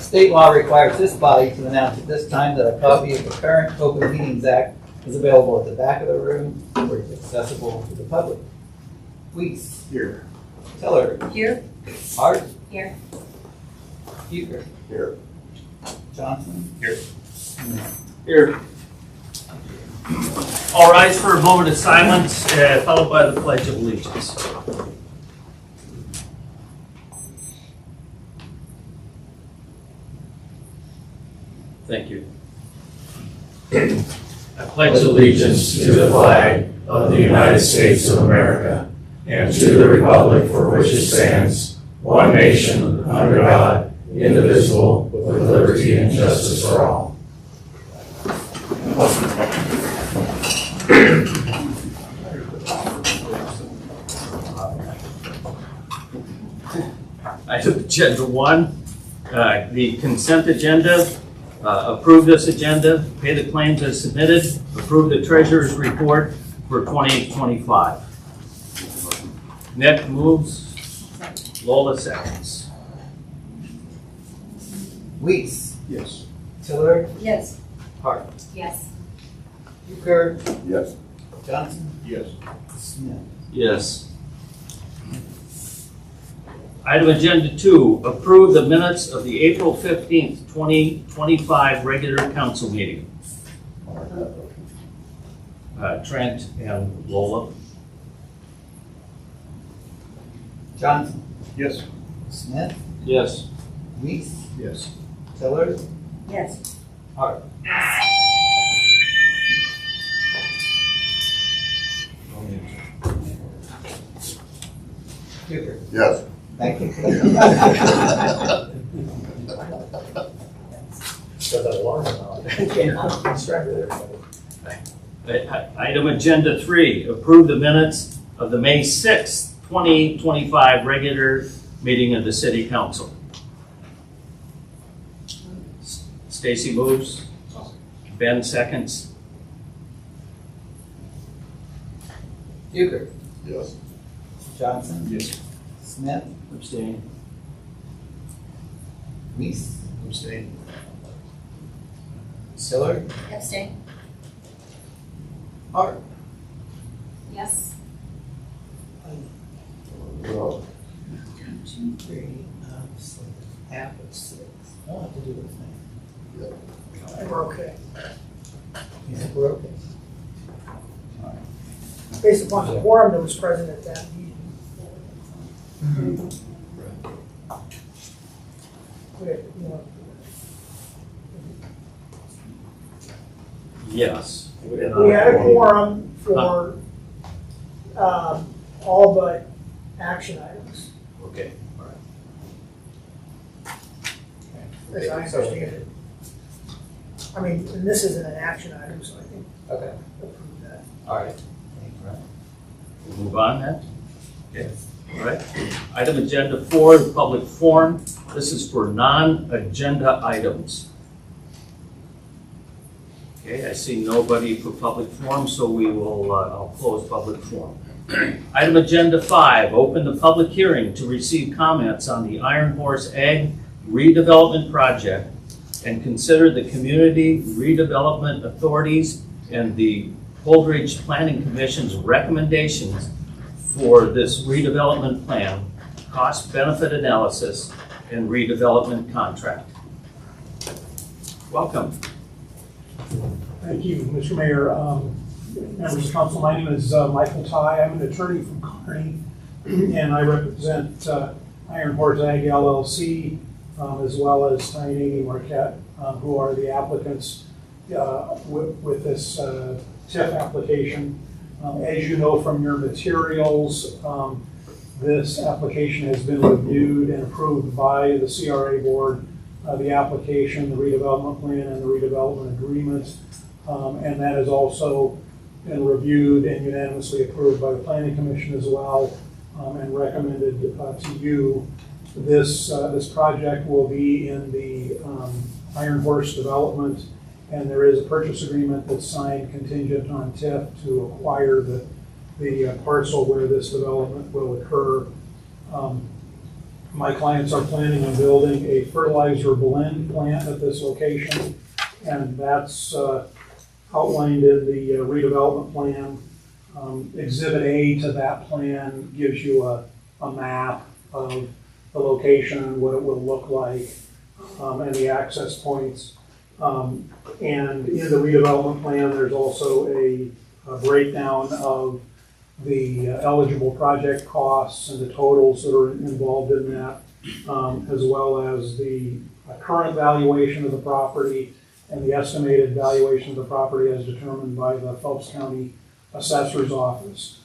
State law requires this body to announce at this time that a copy of the current Open Meetings Act is available at the back of the room where it's accessible to the public. Weiss. Here. Tiller. Here. Hart. Here. Huger. Here. Johnson. Here. Smith. Here. All rise for a moment of silence, followed by the Pledge of Allegiance. Thank you. I pledge allegiance to the flag of the United States of America and to the republic for which it stands, one nation, under God, indivisible, with liberty and justice for all. Item agenda 1, the consent agenda. Approve this agenda, pay the claims as submitted, approve the treasurer's report for 2025. Nick moves, Lola seconds. Weiss. Yes. Tiller. Yes. Hart. Yes. Huger. Yes. Johnson. Yes. Smith. Yes. Item agenda 2, approve the minutes of the April 15th, 2025 regular council meeting. Trent and Lola. Johnson. Yes. Smith. Yes. Weiss. Yes. Tiller. Yes. Hart. Huger. Yes. Thank you. Item agenda 3, approve the minutes of the May 6th, 2025 regular meeting of the City Council. Stacy moves. Ben seconds. Huger. Yes. Johnson. Yes. Smith. Abstain. Weiss. Abstain. Tiller. Abstain. Hart. Yes. 1, 2, 3, half of 6. I don't have to do this now. We're okay. Yeah, we're okay. All right. Based upon the quorum that was present at that meeting. Okay, you know, Yes. we had a quorum for all but action items, Okay. as I understand it. I mean, and this isn't an action item, so I think Okay. approve that. All right. Right. We'll move on then. Okay. All right. Item agenda 4, the public forum. This is for non-agenda items. Okay, I see nobody for public forum, so we will, I'll close public forum. Item agenda 5, open the public hearing to receive comments on the Iron Horse Ag redevelopment project and consider the Community Redevelopment Authorities and the Holdridge Planning Commission's recommendations for this redevelopment plan, cost-benefit analysis, and redevelopment contract. Welcome. Thank you, Mr. Mayor. Members of council, my name is Michael Ty. I'm an attorney from Kearney, and I represent Iron Horse Ag LLC, as well as Ty and Amy Marquette, who are the applicants with this TIF application. As you know from your materials, this application has been reviewed and approved by the CRA board, the application, the redevelopment plan, and the redevelopment agreement. And that has also been reviewed and unanimously approved by the Planning Commission as well, and recommended to you. This project will be in the Iron Horse development, and there is a purchase agreement that's signed contingent on TIF to acquire the parcel where this development will occur. My clients are planning on building a fertilizer blend plant at this location, and that's outlined in the redevelopment plan. Exhibit A to that plan gives you a map of the location and what it will look like, and the access points. And in the redevelopment plan, there's also a breakdown of the eligible project costs and the totals that are involved in that, as well as the current valuation of the property and the estimated valuation of the property as determined by the Phelps County Assessor's Office.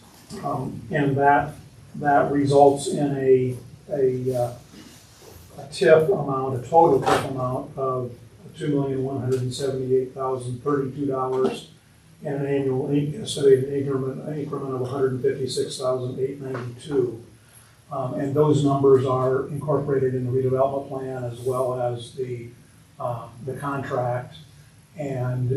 And that results in a TIF amount, a total TIF amount of $2,178,032 and an annual estimated increment of $156,892. And those numbers are incorporated in the redevelopment plan as well as the contract. And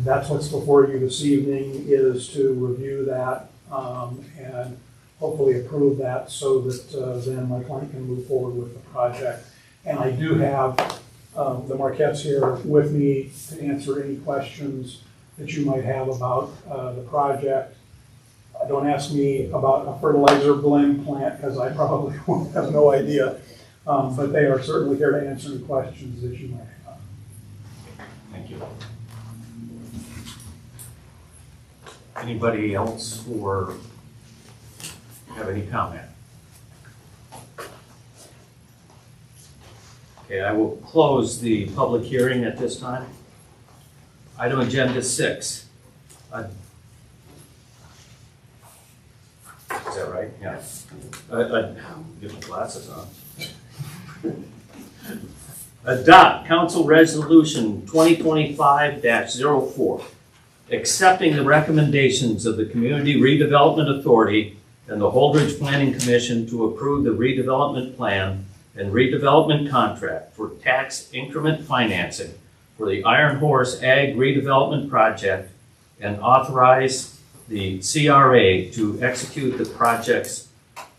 that's what's before you this evening, is to review that and hopefully approve that so that then my client can move forward with the project. And I do have the Marquettes here with me to answer any questions that you might have about the project. Don't ask me about a fertilizer blend plant because I probably won't have no idea, but they are certainly here to answer any questions that you might have. Thank you. Anybody else or have any comment? Okay, I will close the public hearing at this time. Item agenda 6. Is that right? Yeah. Get my glasses on. Adopt Council Resolution 2025-04, accepting the recommendations of the Community Redevelopment Authority and the Holdridge Planning Commission to approve the redevelopment plan and redevelopment contract for tax increment financing for the Iron Horse Ag Redevelopment Project and authorize the CRA to execute the project's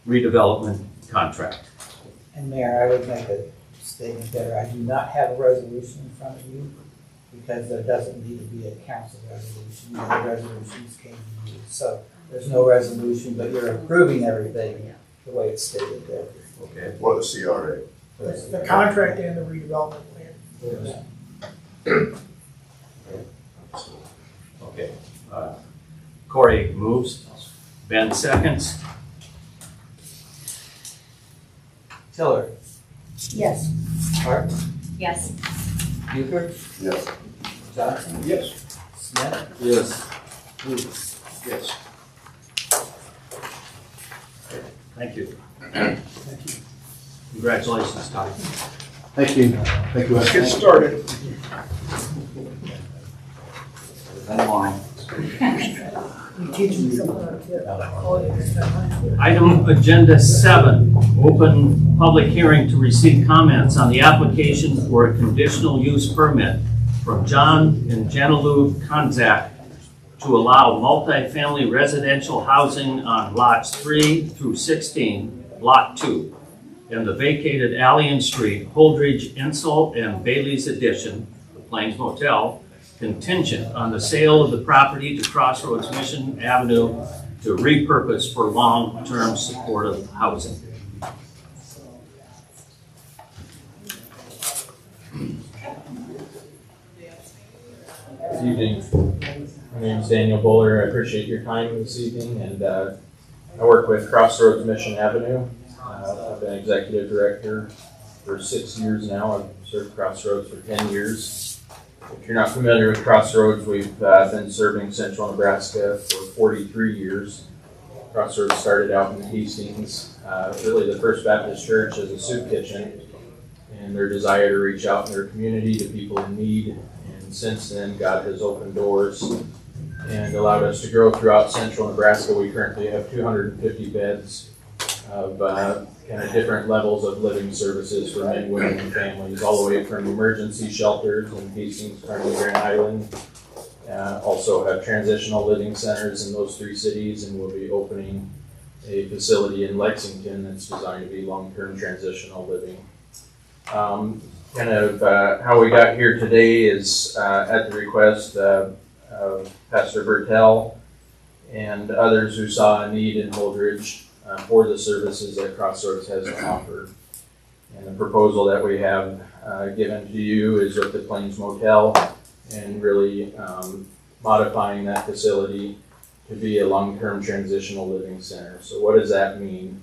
redevelopment contract. And Mayor, I would make a statement there. I do not have a resolution in front of you because there doesn't need to be a council resolution. The other resolutions came to you. So there's no resolution, but you're approving everything the way it's stated there. Okay. For the CRA. The contract and the redevelopment plan. Okay. Corey moves. Ben seconds. Tiller, Yes. Hart, Yes. Bucher, Yes. Johnson, Yes. Smith, Yes. Lewis. Yes. Thank you. Thank you. Congratulations, Todd. Thank you. Thank you. Let's get started. You teach me something out of it. Item agenda 7, open public hearing to receive comments on the application for a conditional use permit from John and Genevieve Konzak to allow multifamily residential housing on lots 3 through 16, lot 2, in the vacated Allian Street, Holdridge Insult and Bailey's Addition, the Plains Motel, contingent on the sale of the property to Crossroads Mission Avenue to repurpose for long-term supportive housing. Good evening. My name is Daniel Buller. I appreciate your time this evening, and I work with Crossroads Mission Avenue. I've been executive director for 6 years now. I've served Crossroads for 10 years. If you're not familiar with Crossroads, we've been serving central Nebraska for 43 years. Crossroads started out in Hastings, really the First Baptist Church as a soup kitchen, and their desire to reach out in their community to people in need. And since then, God has opened doors and allowed us to grow throughout central Nebraska. We currently have 250 beds of kind of different levels of living services for men, women, and families, all the way from emergency shelters in Hastings, Kearney, Grand Island. Also have transitional living centers in those 3 cities, and we'll be opening a facility in Lexington that's designed to be long-term transitional living. How we got here today is at the request of Pastor Bertel and others who saw a need in Holdridge for the services that Crossroads has to offer. And the proposal that we have given to you is with the Plains Motel and really modifying that facility to be a long-term transitional living center. So what does that mean?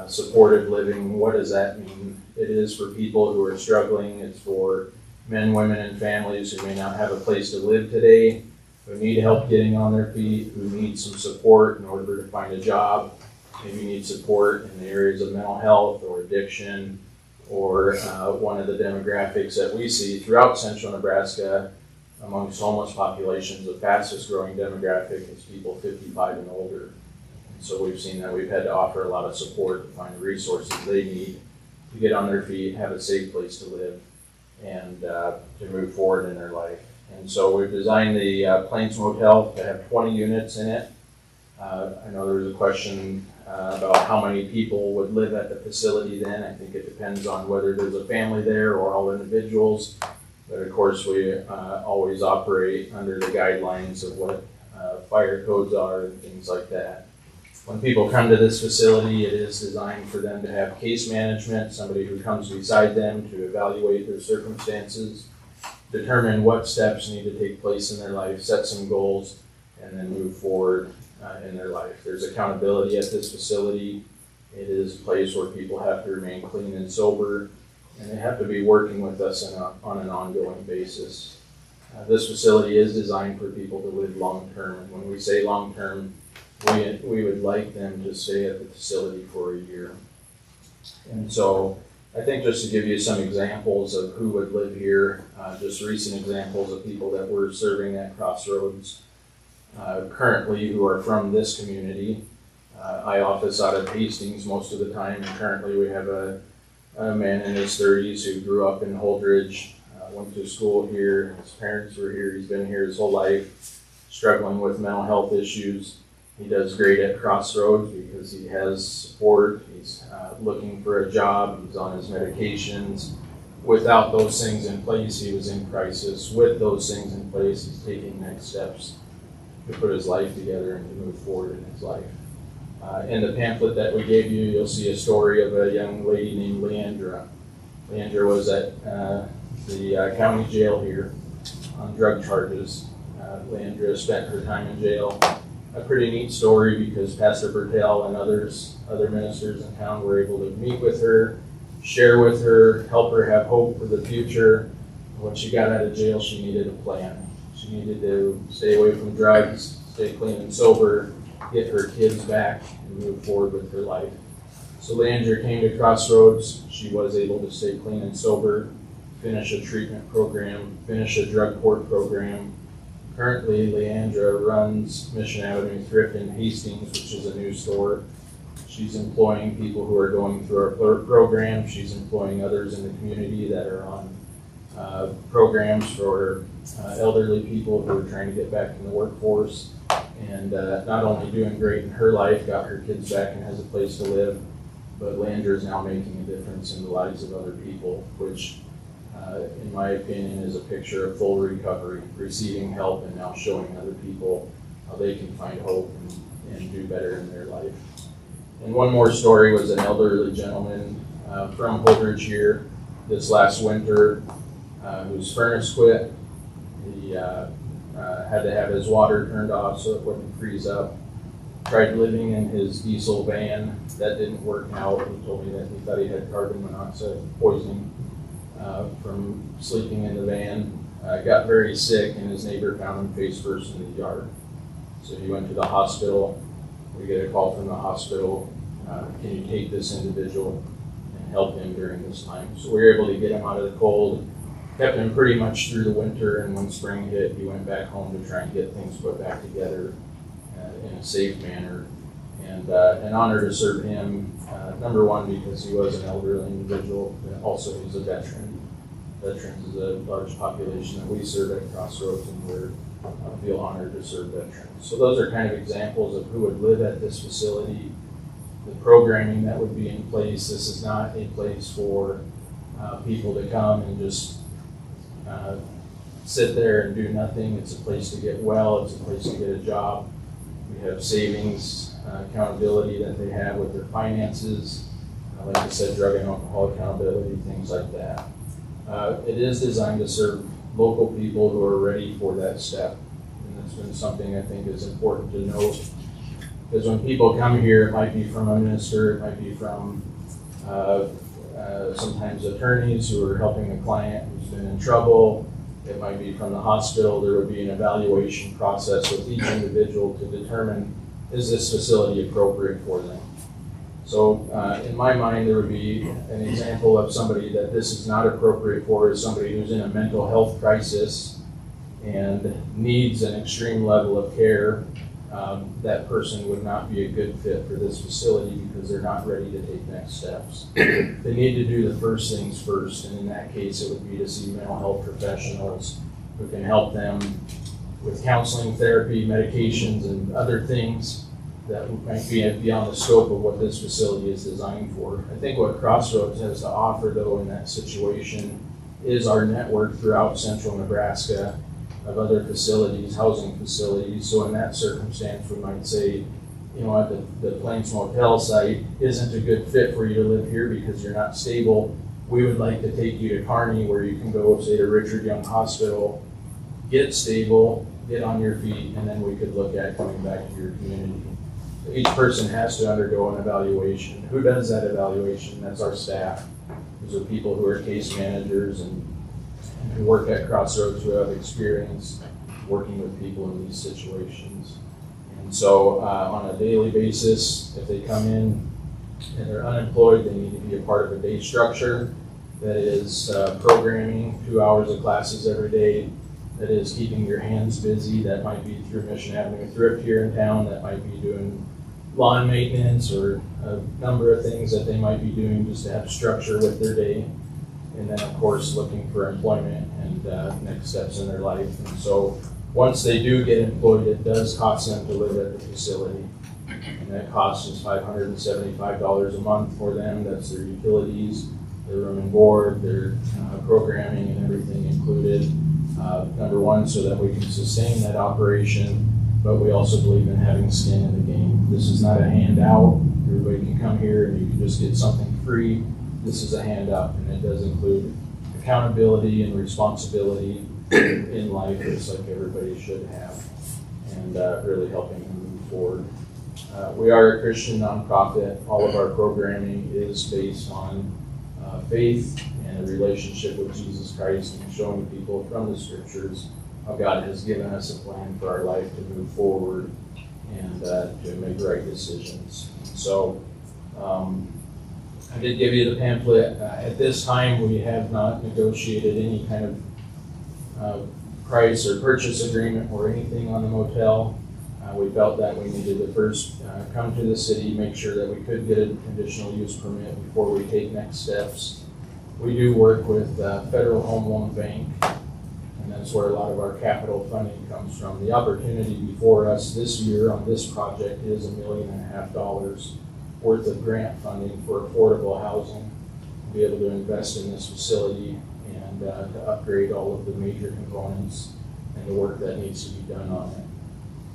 Supportive living, what does that mean? It is for people who are struggling. It's for men, women, and families who may not have a place to live today, who need help getting on their feet, who need some support in order to find a job, maybe need support in the areas of mental health or addiction, or one of the demographics that we see throughout central Nebraska amongst homeless populations, the fastest growing demographic is people 55 and older. And so we've seen that we've had to offer a lot of support to find the resources they need to get on their feet, have a safe place to live, and to move forward in their life. And so we've designed the Plains Motel to have 20 units in it. I know there was a question about how many people would live at the facility then. I think it depends on whether there's a family there or all individuals. But of course, we always operate under the guidelines of what fire codes are and things like that. When people come to this facility, it is designed for them to have case management, somebody who comes beside them to evaluate their circumstances, determine what steps need to take place in their life, set some goals, and then move forward in their life. There's accountability at this facility. It is a place where people have to remain clean and sober, and they have to be working with us on an ongoing basis. This facility is designed for people to live long-term, and when we say long-term, we would like them to stay at the facility for a year. And so I think just to give you some examples of who would live here, just recent examples of people that we're serving at Crossroads currently who are from this community. I office out of Hastings most of the time, and currently we have a man in his 30s who grew up in Holdridge, went to school here, his parents were here, he's been here his whole life, struggling with mental health issues. He does great at Crossroads because he has support, he's looking for a job, he's on his medications. Without those things in place, he was in crisis. With those things in place, he's taking next steps to put his life together and to move forward in his life. In the pamphlet that we gave you, you'll see a story of a young lady named Leandra. Leandra was at the county jail here on drug charges. Leandra spent her time in jail. A pretty neat story because Pastor Bertel and other ministers in town were able to meet with her, share with her, help her have hope for the future. When she got out of jail, she needed a plan. She needed to stay away from drugs, stay clean and sober, get her kids back, and move forward with her life. So Leandra came to Crossroads. She was able to stay clean and sober, finish a treatment program, finish a drug court program. Currently, Leandra runs Mission Avenue Thrift in Hastings, which is a new store. She's employing people who are going through our program. She's employing others in the community that are on programs for elderly people who are trying to get back in the workforce. And not only doing great in her life, got her kids back and has a place to live, but Leandra is now making a difference in the lives of other people, which in my opinion is a picture of full recovery, receiving help and now showing other people how they can find hope and do better in their life. And one more story was an elderly gentleman from Holdridge here this last winter whose furnace quit. He had to have his water turned off so it wouldn't freeze up. Tried living in his diesel van. That didn't work out. He told me that he thought he had carbon monoxide poisoning from sleeping in the van. Got very sick, and his neighbor found him face first in the yard. So he went to the hospital. We get a call from the hospital. Can you take this individual and help him during this time? So we were able to get him out of the cold. Kept him pretty much through the winter, and when spring hit, he went back home to try and get things put back together in a safe manner. And an honor to serve him, number one, because he was an elderly individual, but also he's a veteran. Veterans is a large population that we serve at Crossroads, and we feel honored to serve veterans. So those are kind of examples of who would live at this facility the programming that would be in place. This is not a place for people to come and just sit there and do nothing. It's a place to get well. It's a place to get a job. We have savings, accountability that they have with their finances. Like I said, drug and alcohol accountability, things like that. It is designed to serve local people who are ready for that step. And that's been something I think is important to note. Because when people come here, it might be from a minister, it might be from sometimes attorneys who are helping a client who's been in trouble. It might be from the hospital. There would be an evaluation process with each individual to determine, is this facility appropriate for them? So in my mind, there would be an example of somebody that this is not appropriate for is somebody who's in a mental health crisis and needs an extreme level of care. That person would not be a good fit for this facility because they're not ready to take next steps. They need to do the first things first, and in that case, it would be to see mental health professionals who can help them with counseling, therapy, medications, and other things that might be beyond the scope of what this facility is designed for. I think what Crossroads has to offer, though, in that situation is our network throughout central Nebraska of other facilities, housing facilities. So in that circumstance, we might say, you know, at the Plains Motel site isn't a good fit for you to live here because you're not stable. We would like to take you to Kearney, where you can go, say, to Richard Young Hospital, get stable, get on your feet, and then we could look at coming back to your community. Each person has to undergo an evaluation. Who does that evaluation? That's our staff. Those are people who are case managers and who work at Crossroads, who have experience working with people in these situations. And so on a daily basis, if they come in and they're unemployed, they need to be a part of a day structure that is programming 2 hours of classes every day, that is keeping your hands busy. That might be through Mission Avenue Thrift here in town, that might be doing lawn maintenance or a number of things that they might be doing just to have structure with their day. And then, of course, looking for employment and next steps in their life. And so once they do get employed, it does cost them to live at the facility. And that cost is $575 a month for them. That's their utilities, their room and board, their programming and everything included. Number one, so that we can sustain that operation, but we also believe in having skin in the game. This is not a handout. Everybody can come here and you can just get something free. This is a handout, and it does include accountability and responsibility in life, just like everybody should have, and really helping them move forward. We are a Christian nonprofit. All of our programming is based on faith and a relationship with Jesus Christ, and showing people from the scriptures how God has given us a plan for our life to move forward and to make right decisions. So I did give you the pamphlet. At this time, we have not negotiated any kind of price or purchase agreement or anything on the motel. We felt that we needed to first come to the city, make sure that we could get a conditional use permit before we take next steps. We do work with Federal Home Loan Bank, and that's where a lot of our capital funding comes from. The opportunity before us this year on this project is $1.5 million worth of grant funding for affordable housing, to be able to invest in this facility and to upgrade all of the major components and the work that needs to be done on it.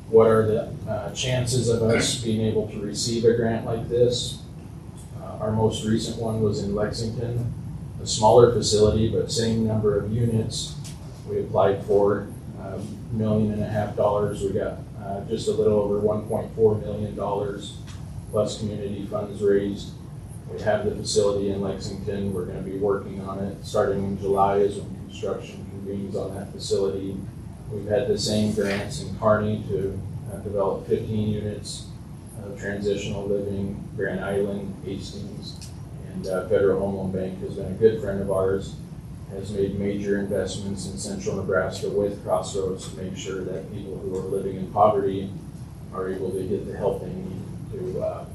What are the chances of us being able to receive a grant like this? Our most recent one was in Lexington, a smaller facility, but same number of units. We applied for $1.5 million. We got just a little over $1.4 million plus community funds raised. We have the facility in Lexington. We're going to be working on it. Starting in July is when construction convenes on that facility. We've had the same grants in Kearney to develop 15 units of transitional living, Grand Island, Hastings, and Federal Home Loan Bank has been a good friend of ours, has made major investments in central Nebraska with Crossroads to make sure that people who are living in poverty are able to get the help they need to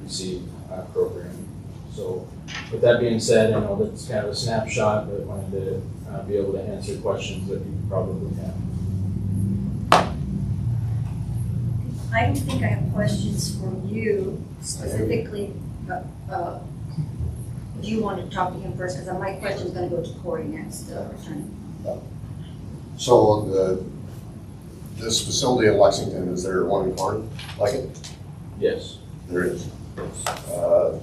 receive programming. So with that being said, I know that's kind of a snapshot, but wanted to be able to answer questions that you probably have. I don't think I have questions for you specifically, but do you want to talk to him first? Because my question's going to go to Corey next, the attorney. So this facility in Lexington, is there one in Kearney like it? Yes. There is.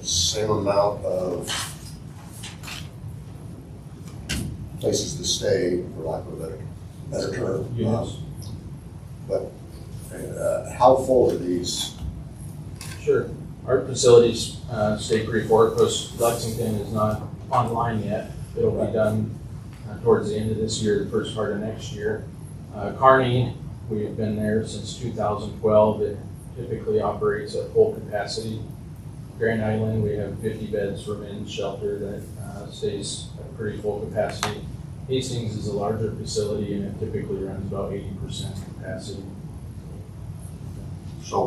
Same amount of places to stay, for lack of a better term. Units. How full are these? Sure. Our facilities stay pretty full. Of course, Lexington is not online yet. It'll be done towards the end of this year, the first part of next year. Kearney, we've been there since 2012. It typically operates at full capacity. Grand Island, we have 50 beds for men's shelter that stays at pretty full capacity. Hastings is a larger facility and it typically runs about 80% capacity. So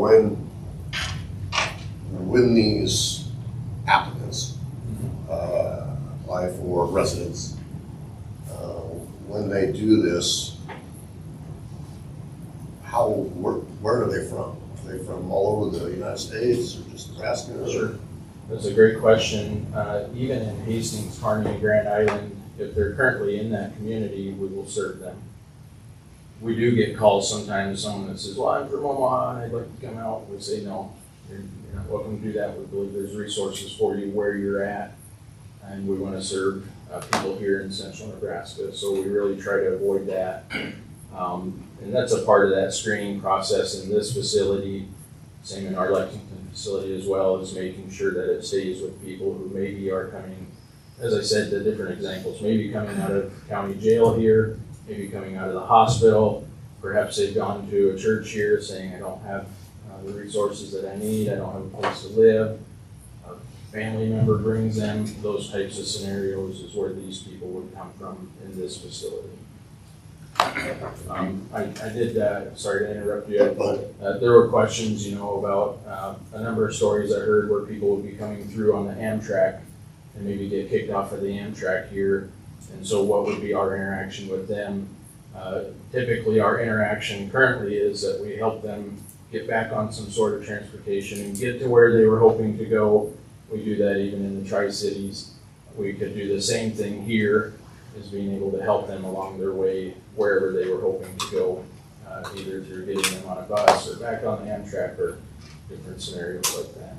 when these applicants apply for residence, when they do this, where are they from? Are they from all over the United States or just Nebraska? Sure. That's a great question. Even in Hastings, Kearney, and Grand Island, if they're currently in that community, we will serve them. We do get calls sometimes, someone that says, well, I'm from Omaha and I'd like to come out. We say, no, you're not welcome to do that. We believe there's resources for you where you're at. And we want to serve people here in central Nebraska. So we really try to avoid that. And that's a part of that screening process in this facility. Same in our Lexington facility as well, as making sure that it stays with people who maybe are coming, as I said, the different examples, maybe coming out of county jail here, maybe coming out of the hospital. Perhaps they've gone to a church here saying, I don't have the resources that I need, I don't have a place to live. A family member brings them. Those types of scenarios is where these people would come from in this facility. I did, sorry to interrupt you, but there were questions, about a number of stories I heard where people would be coming through on the Amtrak and maybe get kicked off of the Amtrak here. And so what would be our interaction with them? Typically our interaction currently is that we help them get back on some sort of transportation and get to where they were hoping to go. We do that even in the Tri-Cities. We could do the same thing here, is being able to help them along their way wherever they were hoping to go, either through getting them on a bus or back on the Amtrak or different scenarios like that.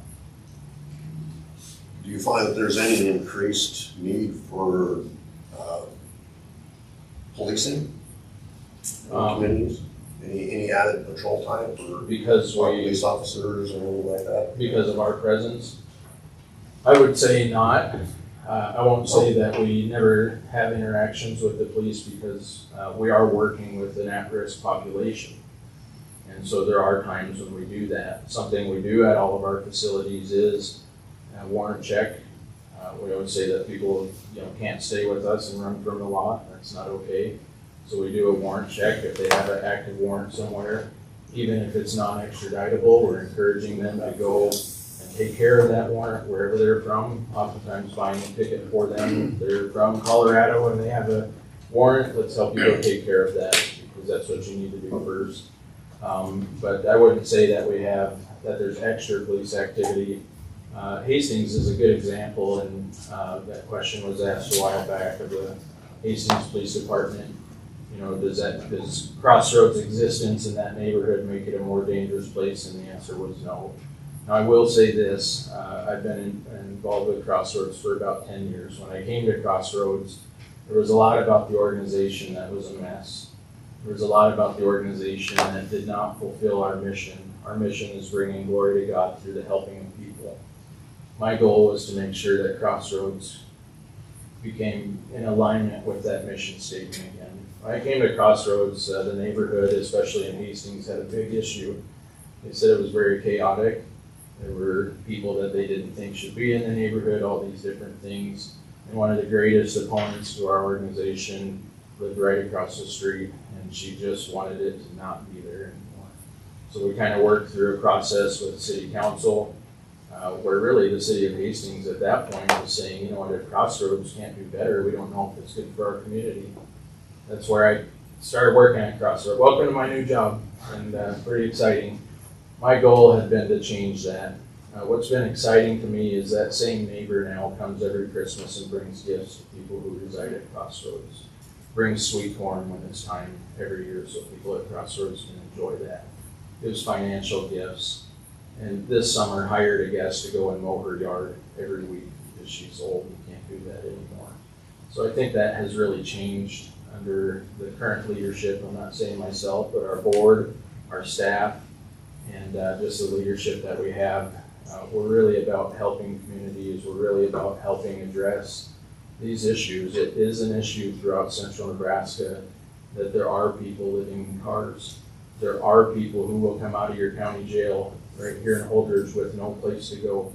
Do you find that there's any increased need for policing in communities? Any added patrol time for Because police officers or anything like that? because of our presence, I would say not. I won't say that we never have interactions with the police because we are working with an at-risk population. And so there are times when we do that. Something we do at all of our facilities is a warrant check. We always say that people, can't stay with us and run from the law. That's not okay. So we do a warrant check. If they have an active warrant somewhere, even if it's non-extraditable, we're encouraging them to go and take care of that warrant wherever they're from. Oftentimes buying a ticket for them. If they're from Colorado and they have a warrant, let's help you go take care of that because that's what you need to do first. But I wouldn't say that that there's extra police activity. Hastings is a good example, and that question was asked a while back of the Hastings Police Department. Does Crossroads' existence in that neighborhood make it a more dangerous place? And the answer was no. Now I will say this, I've been involved with Crossroads for about 10 years. When I came to Crossroads, there was a lot about the organization that was a mess. There was a lot about the organization that did not fulfill our mission. Our mission is bringing glory to God through the helping of people. My goal was to make sure that Crossroads became in alignment with that mission statement again. When I came to Crossroads, the neighborhood, especially in Hastings, had a big issue. They said it was very chaotic. There were people that they didn't think should be in the neighborhood, all these different things. And one of the greatest opponents to our organization lived right across the street, and she just wanted it to not be there anymore. So we kind of worked through a process with city council, where really the city of Hastings at that point was saying, if Crossroads can't do better, we don't know if it's good for our community. That's where I started working at Crossroads. Welcome to my new job, and pretty exciting. my goal had been to change that. What's been exciting to me is that same neighbor now comes every Christmas and brings gifts to people who reside at Crossroads. Brings sweet corn when it's time every year so people at Crossroads can enjoy that. Gives financial gifts. And this summer hired a guest to go and mow her yard every week because she's old and can't do that anymore. So I think that has really changed under the current leadership. I'm not saying myself, but our board, our staff, and just the leadership that we have. We're really about helping communities. We're really about helping address these issues. It is an issue throughout central Nebraska that there are people living in cars. There are people who will come out of your county jail right here in Holdridge with no place to go.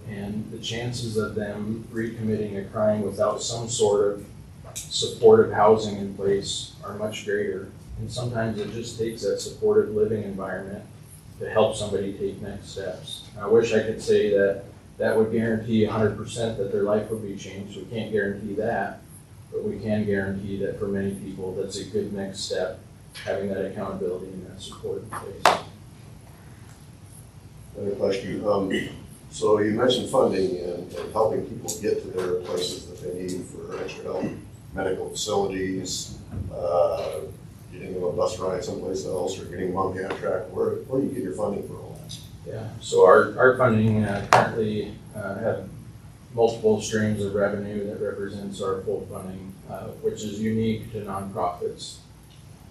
And the chances of them recommitting a crime without some sort of supportive housing in place are much greater. And sometimes it just takes that supportive living environment to help somebody take next steps. I wish I could say that that would guarantee 100% that their life would be changed. We can't guarantee that, but we can guarantee that for many people, that's a good next step, having that accountability and that support in place. Another question. So you mentioned funding and helping people get to their places that they need for extra help, medical facilities, getting them a bus ride someplace else, or getting them on the Amtrak. Where do you get your funding for all that? Yeah, so our funding currently have multiple streams of revenue that represents our full funding, which is unique to nonprofits.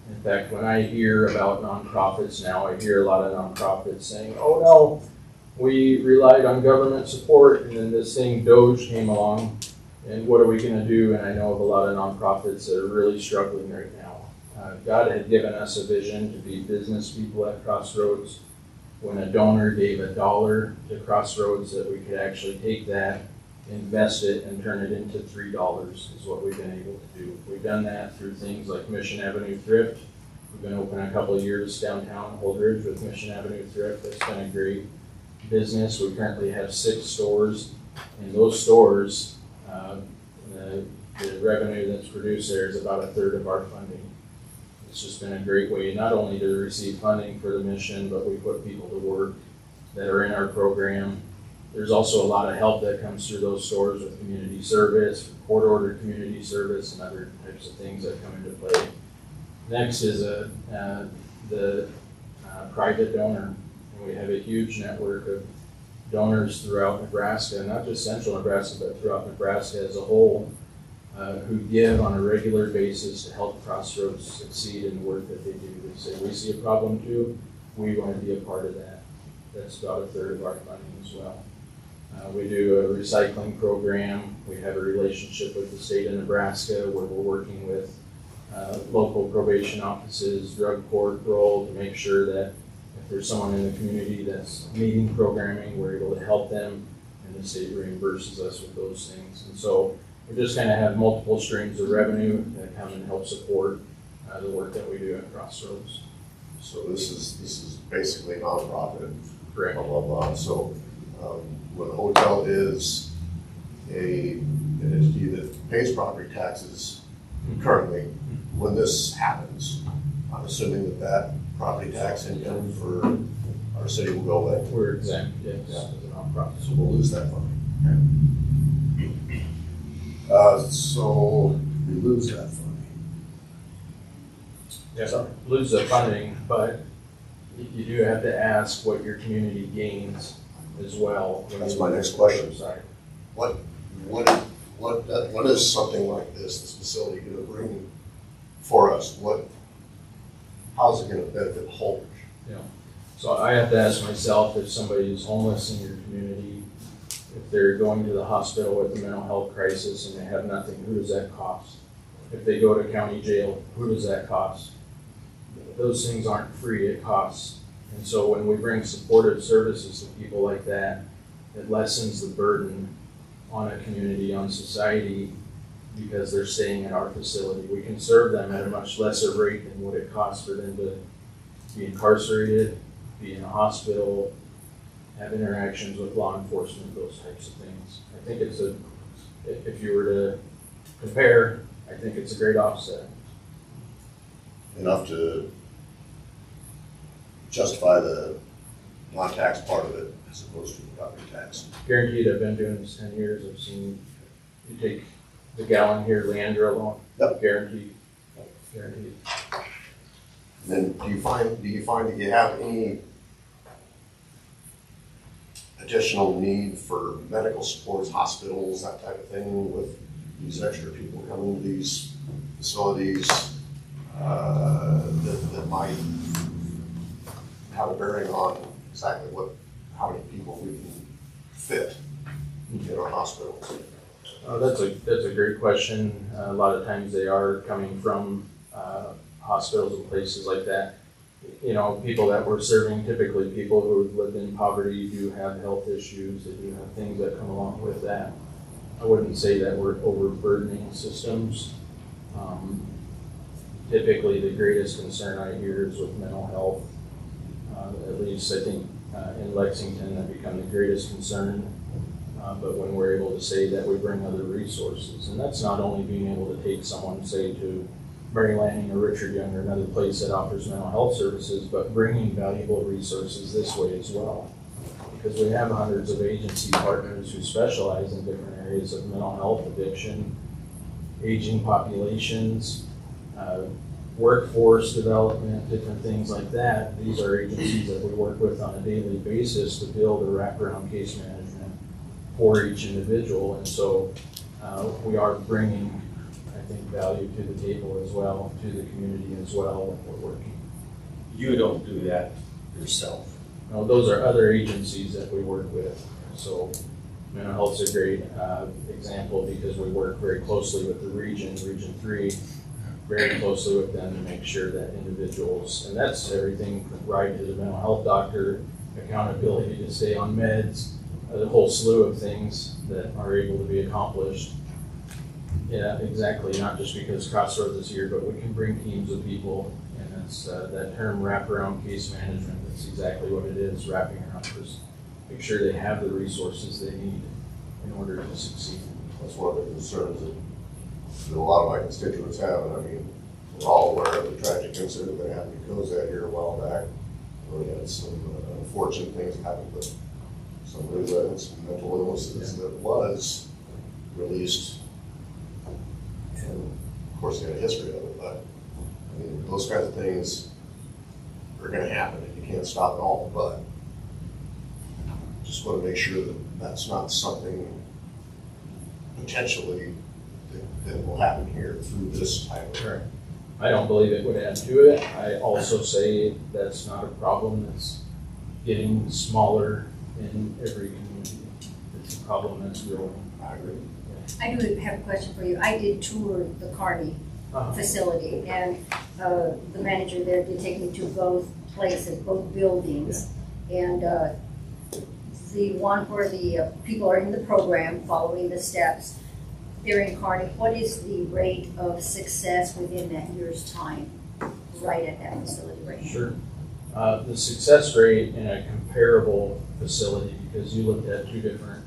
In fact, when I hear about nonprofits now, I hear a lot of nonprofits saying, oh no, we relied on government support and then this thing DOGE came along and what are we gonna do? And I know of a lot of nonprofits that are really struggling right now. God had given us a vision to be business people at Crossroads. When a donor gave $1 to Crossroads, that we could actually take that, invest it, and turn it into $3 is what we've been able to do. We've done that through things like Mission Avenue Thrift. We've been open a couple of years downtown Holdridge with Mission Avenue Thrift. That's been a great business. We currently have 6 stores. In those stores, the revenue that's produced there is about 1/3 of our funding. It's just been a great way not only to receive funding for the mission, but we put people to work that are in our program. There's also a lot of help that comes through those stores with community service, court-ordered community service, and other types of things that come into play. Next is the private donor. And we have a huge network of donors throughout Nebraska, not just central Nebraska, but throughout Nebraska as a whole, who give on a regular basis to help Crossroads succeed in the work that they do. They say, we see a problem too, we want to be a part of that. That's about 1/3 of our funding as well. We do a recycling program. We have a relationship with the state of Nebraska where we're working with local probation offices, drug court role to make sure that if there's someone in the community that's needing programming, we're able to help them, and the state reimburses us with those things. And so we just kind of have multiple streams of revenue that come and help support the work that we do at Crossroads. So this is basically nonprofit. Correct. Blah, blah, blah. So when the hotel is an entity that pays property taxes currently, when this happens, I'm assuming that property tax income for our city will go away. We're exempt, yes, Yeah. as a nonprofit. So we'll lose that funding. So we lose that funding. Yeah, lose the funding, but you do have to ask what your community gains as well. That's my next question. Sorry. What is something like this facility going to bring for us? How's it going to benefit Holdridge? So I have to ask myself, if somebody is homeless in your community, if they're going to the hospital with a mental health crisis and they have nothing, who does that cost? If they go to county jail, who does that cost? Those things aren't free, it costs. And so when we bring supportive services to people like that, it lessens the burden on a community, on society, because they're staying at our facility. We can serve them at a much lesser rate than what it costs for them to be incarcerated, be in a hospital, have interactions with law enforcement, those types of things. I think if you were to compare, I think it's a great offset. Enough to justify the non-tax part of it as opposed to the property tax. Guaranteed, I've been doing this 10 years. I've seen you take the gallon here, Leandra alone. Yep. Guaranteed. Guaranteed. And then do you find that you have any additional need for medical supports, hospitals, that type of thing with these extra people coming to these facilities that might have a bearing on exactly how many people we can fit in our hospitals? That's a great question. A lot of times they are coming from hospitals and places like that. You know, people that we're serving, typically people who have lived in poverty, do have health issues, they do have things that come along with that. I wouldn't say that we're overburdening systems. Typically, the greatest concern I hear is with mental health. At least I think in Lexington, that become the greatest concern. But when we're able to say that we bring other resources, and that's not only being able to take someone, say, to Mary Lanning or Richard Young or another place that offers mental health services, but bringing valuable resources this way as well. Because we have hundreds of agency partners who specialize in different areas of mental health, addiction, aging populations, workforce development, different things like that. These are agencies that we work with on a daily basis to build a wraparound case management for each individual. And so we are bringing, I think, value to the table as well, to the community as well when we're working. You don't do that yourself. No, those are other agencies that we work with. So mental health's a great example because we work very closely with the Region 3, very closely with them to make sure that individuals, and that's everything from right to the mental health doctor, accountability to stay on meds, a whole slew of things that are able to be accomplished. Yeah, exactly, not just because Crossroads is here, but we can bring teams of people, and it's that term wraparound case management, that's exactly what it is, wrapping around person. Make sure they have the resources they need in order to succeed. That's one of the concerns that a lot of my constituents have, and I mean, we're all aware of the tragic incident that happened in Cozad here a while back. We had some unfortunate things happen with somebody who had some mental illnesses that was released, and of course they had a history of it, but I mean, those kinds of things are gonna happen, and you can't stop it all, but just wanna make sure that that's not something potentially that will happen here through this type of. Correct. I don't believe it would add to it. I also say that's not a problem that's getting smaller in every community. It's a problem that's growing. I agree. I do have a question for you. I did tour the Kearney facility, and the manager there did take me to both places, both buildings. And the one where the people are in the program, following the steps, they're in Kearney. What is the rate of success within that year's time, right at that facility right now? Sure. The success rate in a comparable facility, because you looked at two different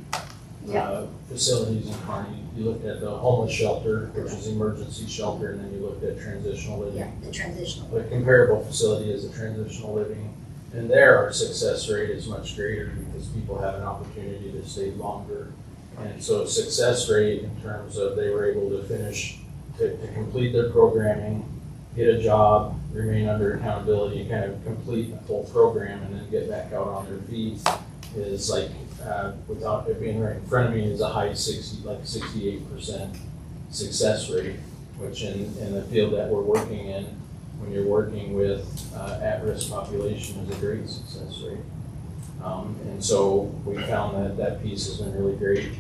facilities in Kearney. You looked at the homeless shelter, which is emergency shelter, and then you looked at transitional living. Yeah, the transitional. The comparable facility is the transitional living. And there, our success rate is much greater because people have an opportunity to stay longer. And so success rate in terms of they were able to finish, to complete their programming, get a job, remain under accountability, and kind of complete the whole program and then get back out on their feet is like, without it being right in front of me, is a high 60, like 68% success rate, which in the field that we're working in, when you're working with at-risk population, is a great success rate. And so we found that piece has been really great.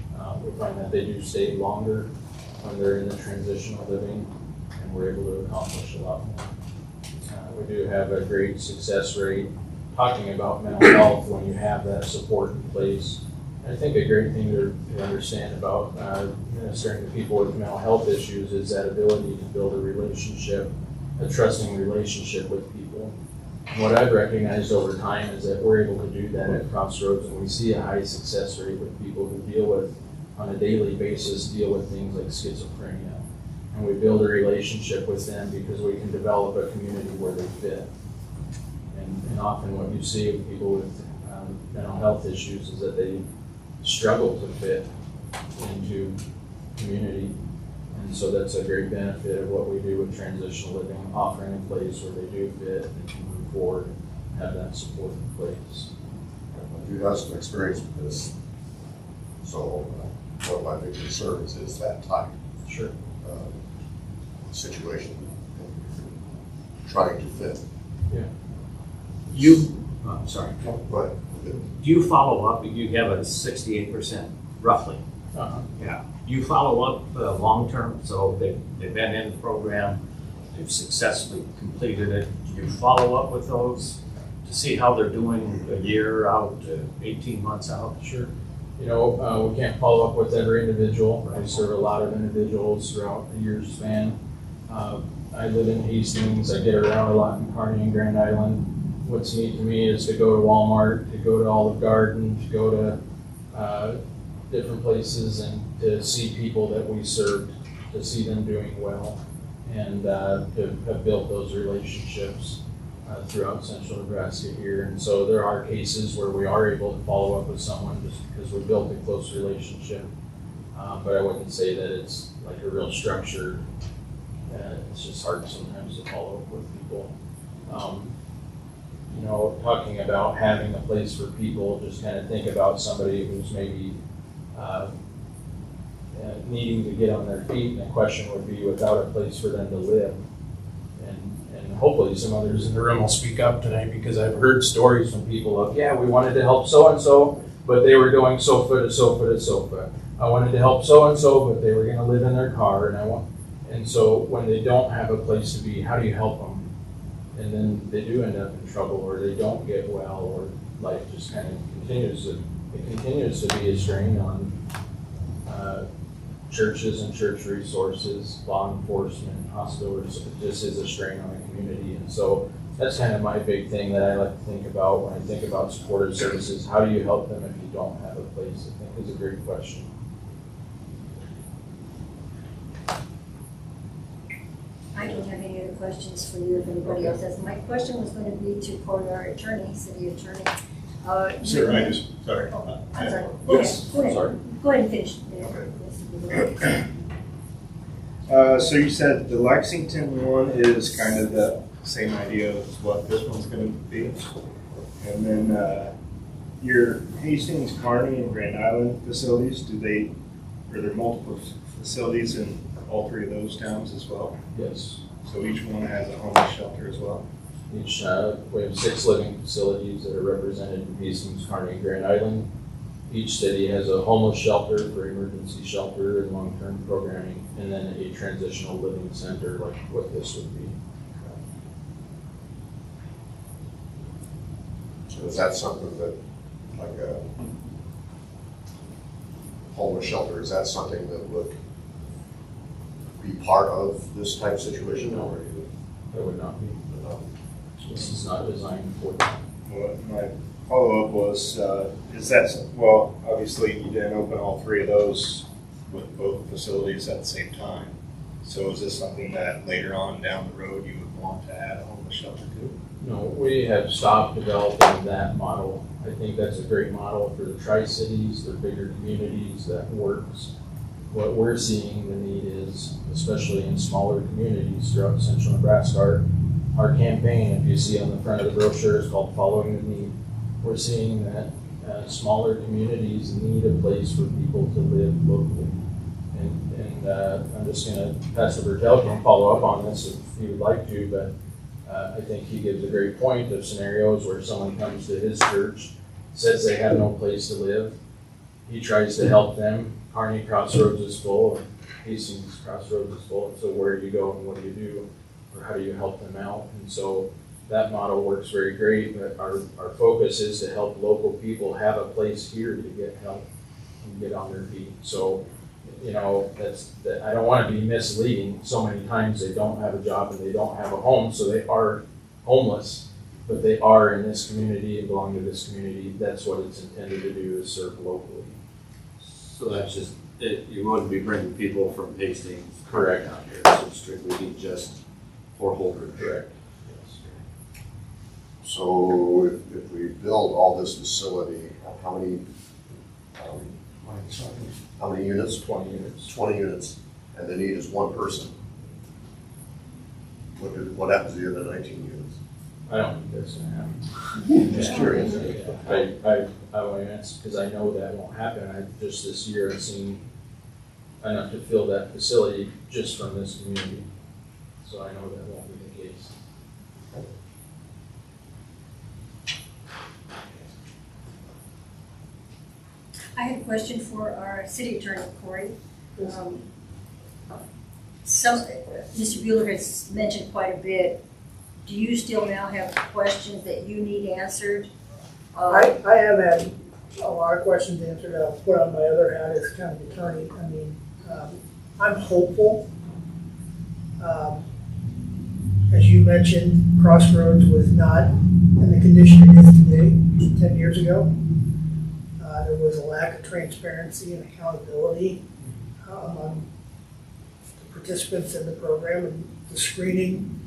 We find that they do stay longer when they're in the transitional living, and we're able to accomplish a lot more. We do have a great success rate talking about mental health when you have that support in place. I think a great thing to understand about ministering to people with mental health issues is that ability to build a relationship, a trusting relationship with people. And what I've recognized over time is that we're able to do that at Crossroads, and we see a high success rate with people who deal with, on a daily basis, deal with things like schizophrenia. And we build a relationship with them because we can develop a community where they fit. And often what you see with people with mental health issues is that they struggle to fit into community. And so that's a great benefit of what we do with transitional living, offering a place where they do fit and can move forward and have that support in place. You have some experience with this, so one of my big concerns is that type Sure. situation, trying to fit. Sorry. But Do you follow up? You have a 68% roughly. Uh-huh. Yeah. Do you follow up long-term? So they've been in the program, they've successfully completed it. Do you follow up with those to see how they're doing a year out, 18 months out? Sure. You know, we can't follow up with every individual. I serve a lot of individuals throughout a year's span. I live in Hastings. I get around a lot in Kearney and Grand Island. What's neat to me is to go to Walmart, to go to Olive Garden, to go to different places and to see people that we served, to see them doing well, and to have built those relationships throughout central Nebraska here. And so there are cases where we are able to follow up with someone just because we built a close relationship. But I wouldn't say that it's like a real structure. It's just hard sometimes to follow up with people. You know, talking about having a place for people, just kind of think about somebody who's maybe needing to get on their feet, and the question would be without a place for them to live. And hopefully some others in the room will speak up tonight, because I've heard stories from people of, yeah, we wanted to help so-and-so, but they were going sofa to sofa to sofa. I wanted to help so-and-so, but they were gonna live in their car, and so when they don't have a place to be, how do you help them? And then they do end up in trouble, or they don't get well, or life just kind of continues to be a strain on churches and church resources, law enforcement, hospitals. It just is a strain on the community. And so that's kind of my big thing that I like to think about when I think about supportive services. How do you help them if you don't have a place? I think is a great question. I don't have any other questions for you if anybody else has. My question was going to be to quote our attorney, city attorney. Sure, I just, sorry. I'm sorry. Go ahead. Go ahead. Sorry. Go ahead and finish. So you said the Lexington one is kind of the same idea as what this one's gonna be. And then, your Hastings, Kearney, and Grand Island facilities, are there multiple facilities in all three of those towns as well? Yes. So each one has a homeless shelter as well? Each, we have 6 living facilities that are represented in Hastings, Kearney, and Grand Island. Each city has a homeless shelter for emergency shelter and long-term programming, and then a transitional living center like what this would be. So is that something that, like a homeless shelter, is that something that would be part of this type of situation? No. Or That would not be. This is not designed for that. Well, my follow-up was, obviously you didn't open all three of those with both facilities at the same time. So is this something that later on down the road you would want to add a homeless shelter to? No, we have stopped developing that model. I think that's a great model for the Tri-Cities, the bigger communities, that works. What we're seeing the need is, especially in smaller communities throughout central Nebraska, our campaign, if you see on the front of the brochure, is called Following the Need. We're seeing that smaller communities need a place for people to live locally. And I'm just gonna, Pastor Bertel can follow up on this if he would like to, but I think he gives a great point of scenarios where someone comes to his church, says they have no place to live. He tries to help them. Kearney Crossroads is full, Hastings Crossroads is full, so where do you go and what do you do? Or how do you help them out? And so that model works very great, but our focus is to help local people have a place here to get help and get on their feet. So, you know, I don't want to be misleading. So many times they don't have a job and they don't have a home, so they are homeless, but they are in this community and belong to this community. That's what it's intended to do, is serve locally. So that's just, you wouldn't be bringing people from Hastings. Correct. Down here, so strictly be just for Holbrook. Correct. Yes. So if we build all this facility, how many units? 20 units. 20 units, and the need is one person. What happens to the other 19 units? I don't think that's gonna happen. Just curious. I won't answer, because I know that won't happen. Just this year, I've seen enough to fill that facility just from this community. So I know that won't be the case. I have a question for our city attorney, Corey. Mr. Bueller has mentioned quite a bit. Do you still now have questions that you need answered? I have had a lot of questions answered. I'll put on my other hat as county attorney. I mean, I'm hopeful. As you mentioned, Crossroads was not in the condition it is today, 10 years ago. There was a lack of transparency and accountability among the participants in the program, and the screening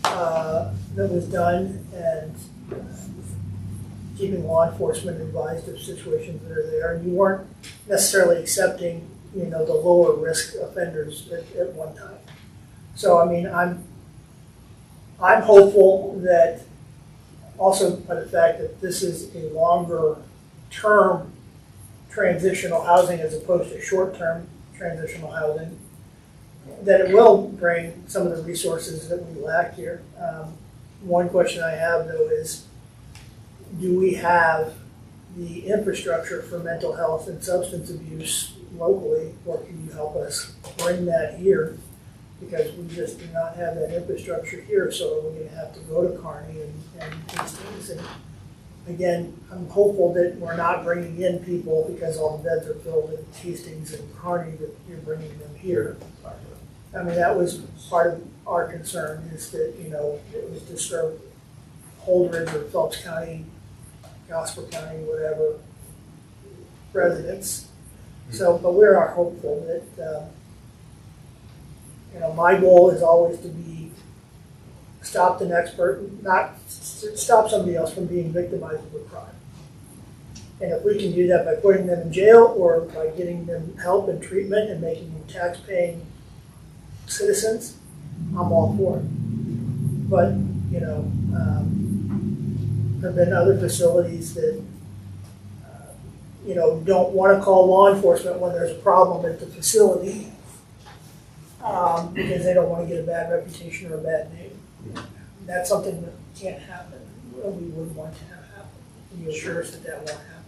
that was done, and keeping law enforcement advised of situations that are there. And you weren't necessarily accepting, the lower risk offenders at one time. So, I mean, I'm hopeful that also by the fact that this is a longer term transitional housing as opposed to short-term transitional housing, that it will bring some of the resources that we lack here. One question I have though is, do we have the infrastructure for mental health and substance abuse locally, or can you help us bring that here? Because we just do not have that infrastructure here, so we're going to have to go to Kearney and these things. And again, I'm hopeful that we're not bringing in people because all the beds are filled in Hastings and Kearney, that you're bringing them here. I mean, that was part of our concern, is that, it was to serve Holdridge or Phelps County, Gosper County, whatever, residents. So, but we are hopeful that, my goal is always to be stop the next person, not stop somebody else from being victimized of a crime. And if we can do that by putting them in jail or by getting them help and treatment and making them tax-paying citizens, I'm all for it. But, there have been other facilities that, don't want to call law enforcement when there's a problem at the facility because they don't want to get a bad reputation or a bad name. That's something that can't happen, or we wouldn't want to have happen. Can you assure us that won't happen?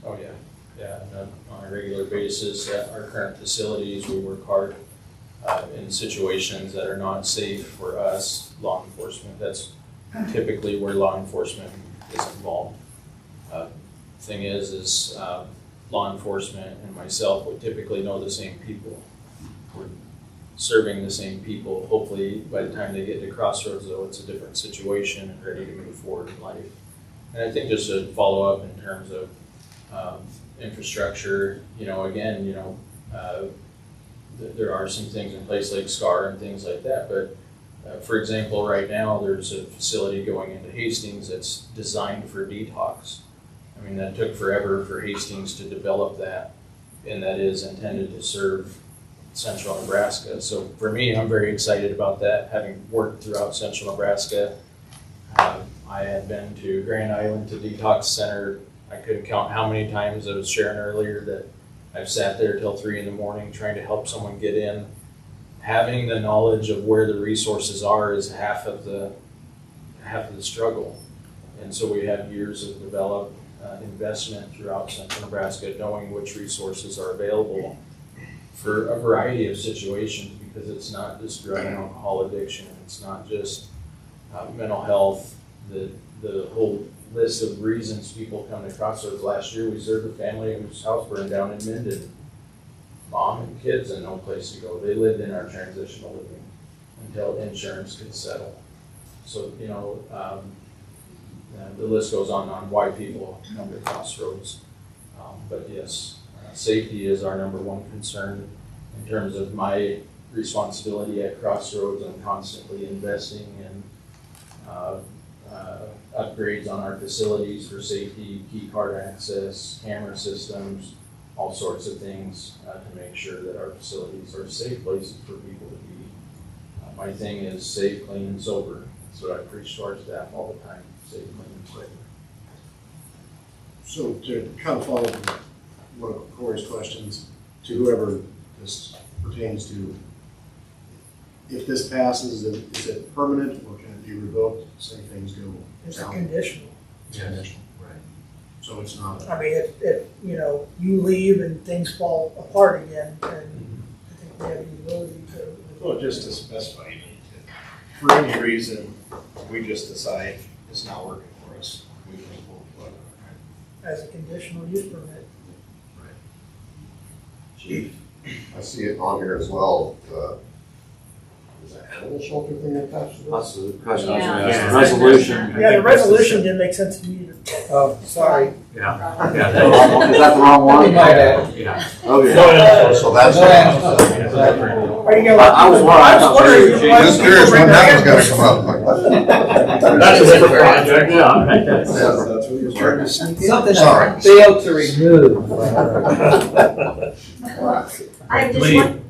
Oh, yeah. Yeah, and on a regular basis at our current facilities, we work hard in situations that are not safe for us, law enforcement. That's typically where law enforcement is involved. Thing is law enforcement and myself would typically know the same people. We're serving the same people. Hopefully, by the time they get to Crossroads, though, it's a different situation and ready to move forward in life. And I think just to follow up in terms of infrastructure, there are some things in place like SCAR and things like that, but for example, right now there's a facility going into Hastings that's designed for detox. I mean, that took forever for Hastings to develop that, and that is intended to serve central Nebraska. So for me, I'm very excited about that, having worked throughout central Nebraska. I had been to Grand Island to Detox Center. I couldn't count how many times I was sharing earlier that I've sat there till 3 a.m. trying to help someone get in. Having the knowledge of where the resources are is half of the struggle. And so we have years of developed investment throughout central Nebraska, knowing which resources are available for a variety of situations, because it's not just drug and alcohol addiction, it's not just mental health, the whole list of reasons people come to Crossroads. Last year we served a family whose house burned down in Minden. Mom and kids and no place to go. They lived in our transitional living until insurance could settle. So, the list goes on why people come to Crossroads. But yes, safety is our number one concern. In terms of my responsibility at Crossroads, I'm constantly investing in upgrades on our facilities for safety, key card access, camera systems, all sorts of things to make sure that our facilities are safe places for people to be. My thing is safe, clean, and sober. That's what I preach to our staff all the time, safe, clean, and sober. So to kind of follow up one of Corey's questions, to whoever this pertains to, if this passes, is it permanent or can it be revoked? Say things go It's south? conditional. Conditional, right. So it's not. I mean, if, you know, you leave and things fall apart again, then I think we have the ability to. Well, just to specify, if for any reason, we just decide it's not working for us, we can pull the plug on it, As a conditional use permit. Chief, I see it on here as well, is that animal shelter thing attached to this? That's the question I was Yeah. gonna ask. Yeah. The resolution. Yeah, the resolution didn't make sense to me either. Oh, sorry. Yeah. Is that the wrong We one? might have. Yeah. Okay. So that's. Are you gonna? I was wondering- Just curious when that was gonna come up. Like, what? That's a different project. Yeah, all right. That's what you're trying to sneak in. Something Sorry. I failed to remove. I have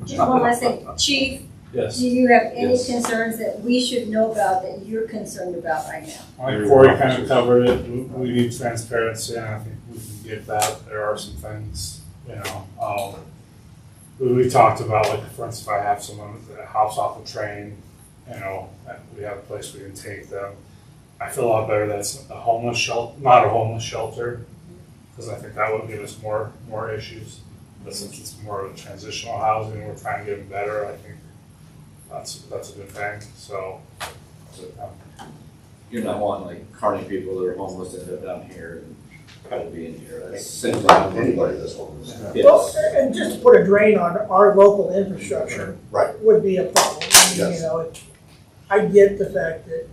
just one last thing. Chief, Yes. do you have any Yes. concerns that we should know about that you're concerned about right now? Like Corey kind of covered it, we need transparency, and I think we can get that. There are some things, you know, we talked about, like, for instance, if I have someone that hops off a train, you know, and we have a place we can take them. I feel a lot better that it's a homeless shelter, not a homeless shelter, because I think that would give us more issues. But since it's more of a transitional housing, we're trying to get them better, I think that's a good thing, so. You're not wanting like Kearney people that are homeless that live down here and try to be in here. That's the same thing. Anybody that's homeless. Well, Yes. and just to put a drain on our local infrastructure. Right. Would be a problem. I mean, Yes. you know, I get the fact that,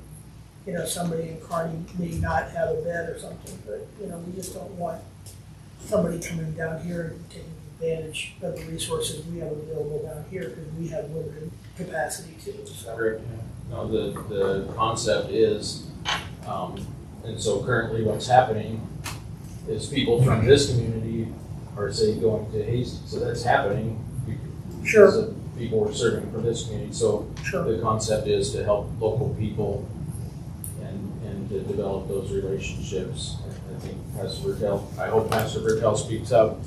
you know, somebody in Kearney may not have a bed or something, but, you know, we just don't want somebody coming down here and taking advantage of the resources we have available down here, because we have limited capacity too, so. Correct. No, the concept is, and so currently what's happening is people from this community are, say, going to Hastings, so that's happening. Sure. Because of people are serving from this community, so Sure. the concept is to help local people and to develop those relationships. I think Pastor Bertel, I hope Pastor Bertel speaks up.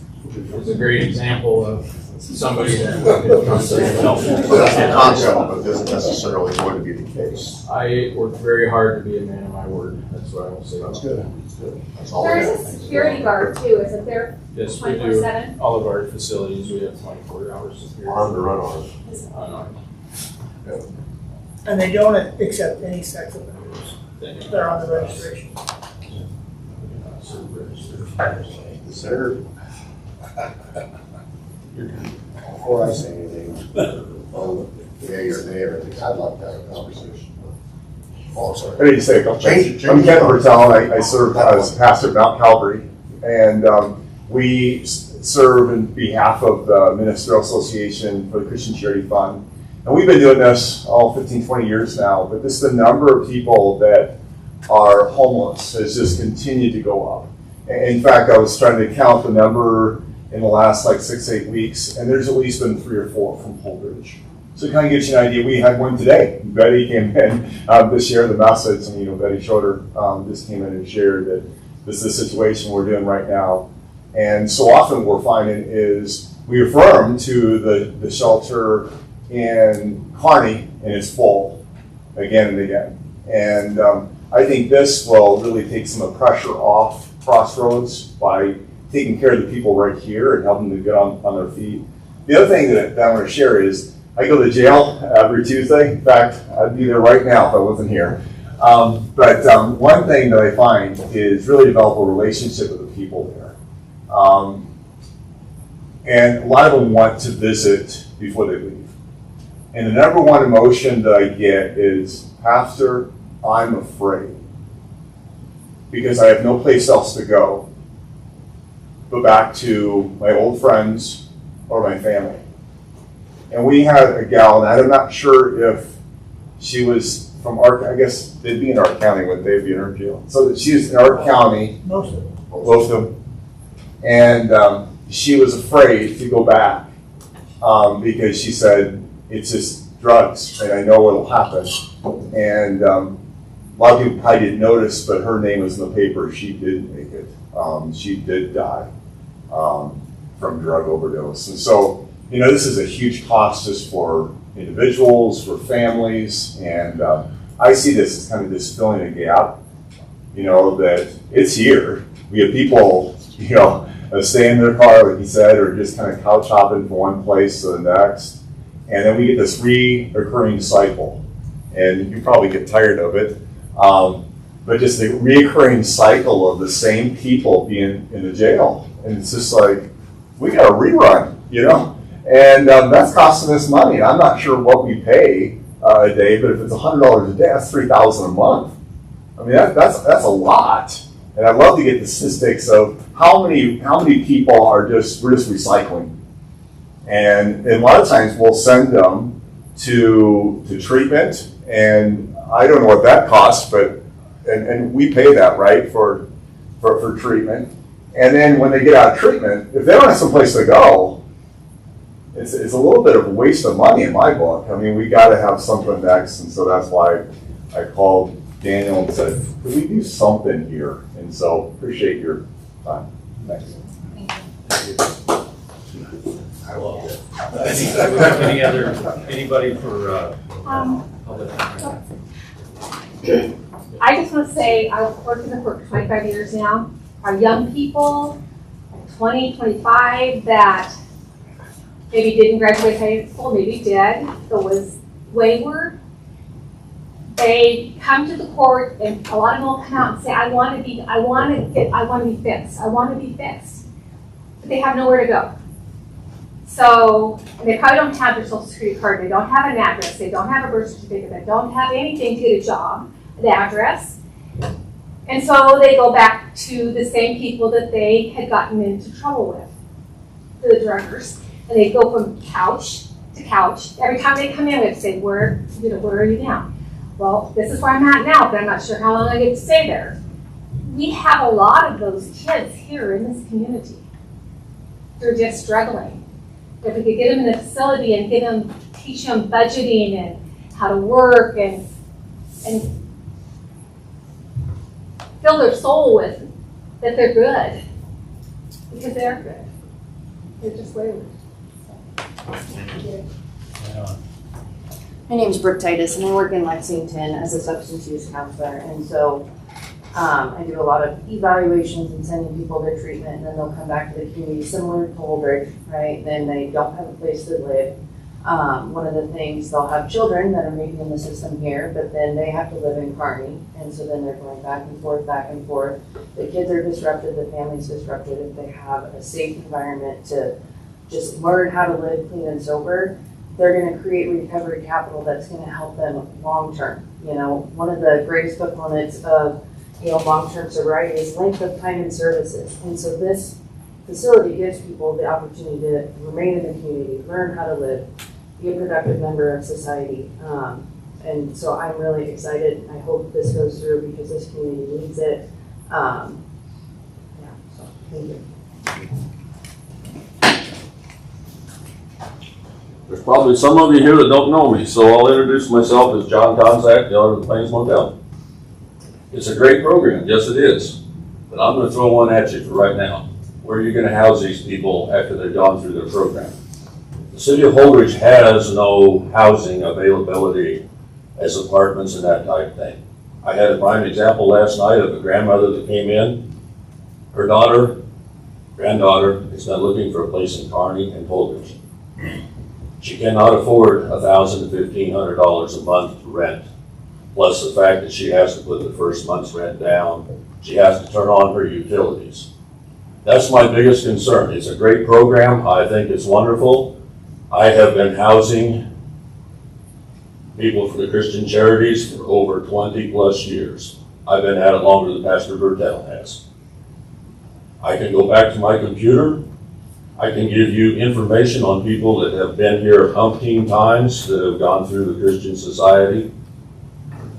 It's a great example of somebody that could come to help. So that's the concept, but it isn't necessarily going to be the case. I work very hard to be a man of my word. That's what I will say. That's good. That's good. That's all we There have. is a security guard too, isn't there? Yes, we do. 24/7? All of our facilities, we have 24 hours of security. Armed or unarmed. Unarmed. And they don't accept any sex offenders. They're on the registration. Senator? Before I say anything, yea or nay, or anything, I'd like to have a conversation. Oh, I'm sorry. I need to say a couple things. Change I'm Ken the Bertel, I serve as pastor at Mount Calvary, and we serve in behalf of the Ministerial Association for the Christian Charity Fund. And we've been doing this all 15, 20 years now, but this, the number of people that are homeless has just continued to go up. In fact, I was trying to count the number in the last like 6-8 weeks, and there's at least been 3 or 4 from Holdridge. So it kind of gives you an idea. We had one today. Betty came in to share the message, and Betty Schroeder just came in and shared that this is the situation we're doing right now. And so often what we're finding is we affirm to the shelter in Kearney, and it's full again and again. And I think this will really take some of the pressure off Crossroads by taking care of the people right here and helping them to get on their feet. The other thing that I want to share is I go to jail every Tuesday. In fact, I'd be there right now if I wasn't here. But one thing that I find is really develop a relationship with the people there. And a lot of them want to visit before they leave. And the number one emotion that I get is, Pastor, I'm afraid. Because I have no place else to go but back to my old friends or my family. And we had a gal, and I'm not sure if she was from our, I guess they'd be in our county, wouldn't they be in our jail? So she was in our county, Most of them. both of them, and she was afraid to go back because she said, it's just drugs, and I know what'll happen. And a lot of people probably didn't notice, but her name was in the paper. She did make it. She did die from drug overdose. And so, you know, this is a huge cost just for individuals, for families, and I see this as kind of just filling a gap, you know, that it's here. We have people, you know, stay in their car, like you said, or just kind of couch hopping from one place to the next. And then we get this reoccurring cycle. And you probably get tired of it. But just the reoccurring cycle of the same people being in the jail. And it's just like, we got a rerun, you know? And that's costing us money. I'm not sure what we pay a day, but if it's $100 a day, that's $3,000 a month. I mean, that's a lot. And I'd love to get the statistics of how many people are we're just recycling. And a lot of times we'll send them to treatment, and I don't know what that costs, but and we pay that, right, for treatment. And then when they get out of treatment, if they don't have someplace to go, it's a little bit of a waste of money in my book. I mean, we got to have something next, and so that's why I called Daniel and said, could we do something here? And so appreciate your time. Thanks. I love it. Anybody for public comment? I just want to say, I've worked in the court for 25 years now. Our young people, 20, 25, that maybe didn't graduate high school, maybe did, but was wayward. They come to the court, and a lot of them will come out and say, I want to be fixed. But they have nowhere to go. So, and they probably don't have their social security card, they don't have an address, they don't have a birth certificate, they don't have anything to get a job, the address. And so they go back to the same people that they had gotten into trouble with, the druggers. And they go from couch to couch. Every time they come in, we have to say, where are you now? Well, this is where I'm at now, but I'm not sure how long I get to stay there. We have a lot of those kids here in this community. They're just struggling. If we could get them in the facility and teach them budgeting and how to work and fill their soul with that they're good, because they're good. They're just wayward. My name is Brooke Titus, and I work in Lexington as a substance use counselor. And so I do a lot of evaluations and sending people to treatment, and then they'll come back to the community, similar to Holdridge, right? Then they don't have a place to live. One of the things, they'll have children that are maybe in the system here, but then they have to live in Kearney, and so then they're going back and forth, back and forth. The kids are disrupted, the family's disrupted. If they have a safe environment to just learn how to live clean and sober, they're going to create recovery capital that's going to help them long term. You know, one of the greatest components of long-term sobriety is length of time in services. And so this facility gives people the opportunity to remain in the community, learn how to live, be a productive member of society. And so I'm really excited. I hope this goes through because this community needs it. So thank you. There's probably some of you here that don't know me, so I'll introduce myself as John Consack, the owner of the Plains Motel. It's a great program, yes it is, but I'm going to throw one at you for right now. Where are you going to house these people after they've gone through their program? The city of Holdridge has no housing availability as apartments and that type of thing. I had a prime example last night of a grandmother that came in. Her granddaughter is now looking for a place in Kearney and Holdridge. She cannot afford $1,000 to $1,500 a month to rent. Plus the fact that she has to put the first month's rent down. She has to turn on her utilities. That's my biggest concern. It's a great program. I think it's wonderful. I have been housing people for the Christian Charities for over 20 plus years. I've been at it longer than Pastor Bertel has. I can go back to my computer. I can give you information on people that have been here umpteen times that have gone through the Christian Society.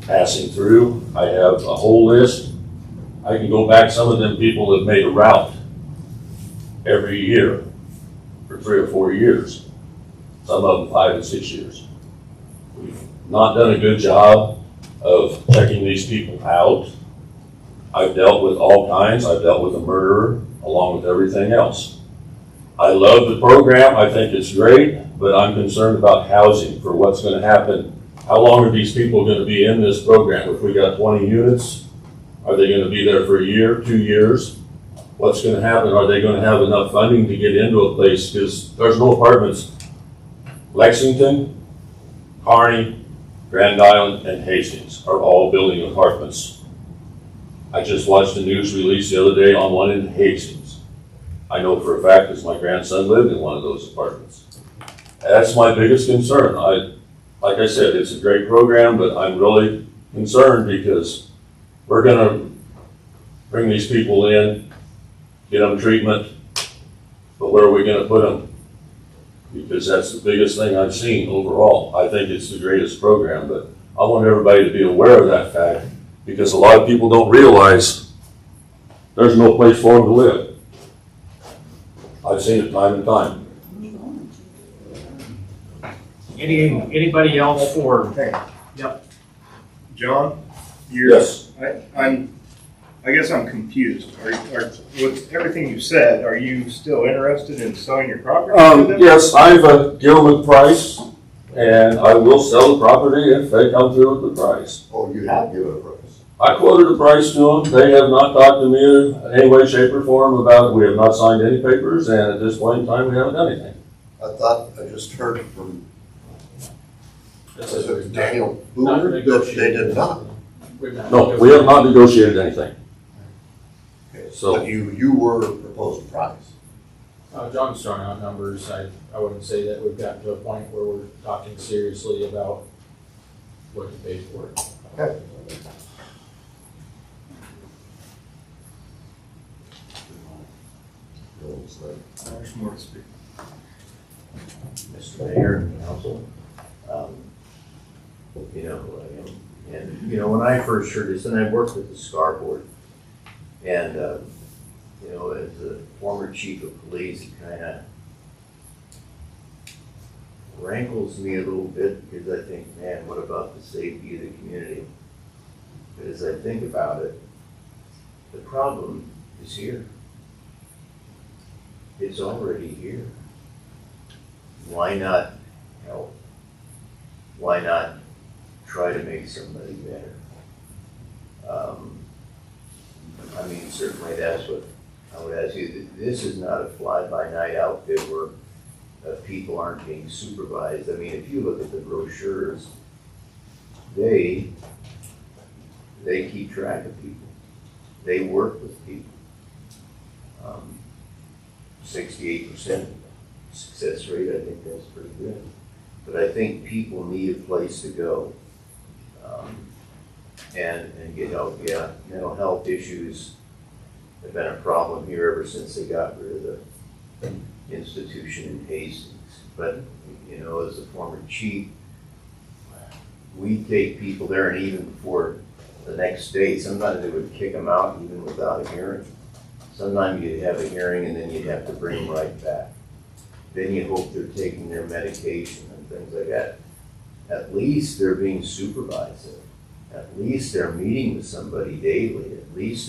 passing through. I have a whole list. I can go back, some of them people have made a route every year for 3 or 4 years. Some of them 5 and 6 years. We've not done a good job of checking these people out. I've dealt with all kinds. I've dealt with a murderer along with everything else. I love the program. I think it's great, but I'm concerned about housing for what's going to happen. How long are these people going to be in this program? If we got 20 units, are they going to be there for a year, 2 years? What's going to happen? Are they going to have enough funding to get into a place? Because there's no apartments. Lexington, Kearney, Grand Island, and Hastings are all building apartments. I just watched a news release the other day on one in Hastings. I know for a fact because my grandson lived in one of those apartments. That's my biggest concern. Like I said, it's a great program, but I'm really concerned because we're going to bring these people in, get them treatment, but where are we going to put them? Because that's the biggest thing I've seen overall. I think it's the greatest program, but I want everybody to be aware of that fact because a lot of people don't realize there's no place for them to live. I've seen it time and time. Anybody else for? Yep. John, Yes. I guess I'm confused. With everything you said, are you still interested in selling your property? Yes, I've given them a price, and I will sell the property if they come through with the price. Oh, you have given a price? I quoted a price to them. They have not talked to me in any way, shape, or form about it. We have not signed any papers, and at this point in time, we haven't done anything. I thought I just heard from Daniel Boomer that they did not. No, we have not negotiated anything. Okay, So- but you were proposed a price. John's throwing out numbers. I wouldn't say that we've gotten to a point where we're talking seriously about what to pay for it. Okay. There's more to speak. Mr. Mayor and Council, you know who I am. And, you know, when I first heard this, and I worked with the SCAR board, and, you know, as a former chief of police, it kind of rankles me a little bit because I think, man, what about the safety of the community? But as I think about it, the problem is here. It's already here. Why not help? Why not try to make somebody better? I mean, certainly that's what I would ask you. This is not a fly-by-night outfit where people aren't being supervised. I mean, if you look at the brochures, they keep track of people. They work with people. 68% success rate, I think that's pretty good. But I think people need a place to go and get help. Yeah, mental health issues have been a problem here ever since they got rid of the institution in Hastings. But, you know, as a former chief, we take people there, and even before the next day, sometimes they would kick them out even without a hearing. Sometimes you'd have a hearing and then you'd have to bring them right back. Then you hope they're taking their medication and things like that. At least they're being supervised. At least they're meeting with somebody daily. At least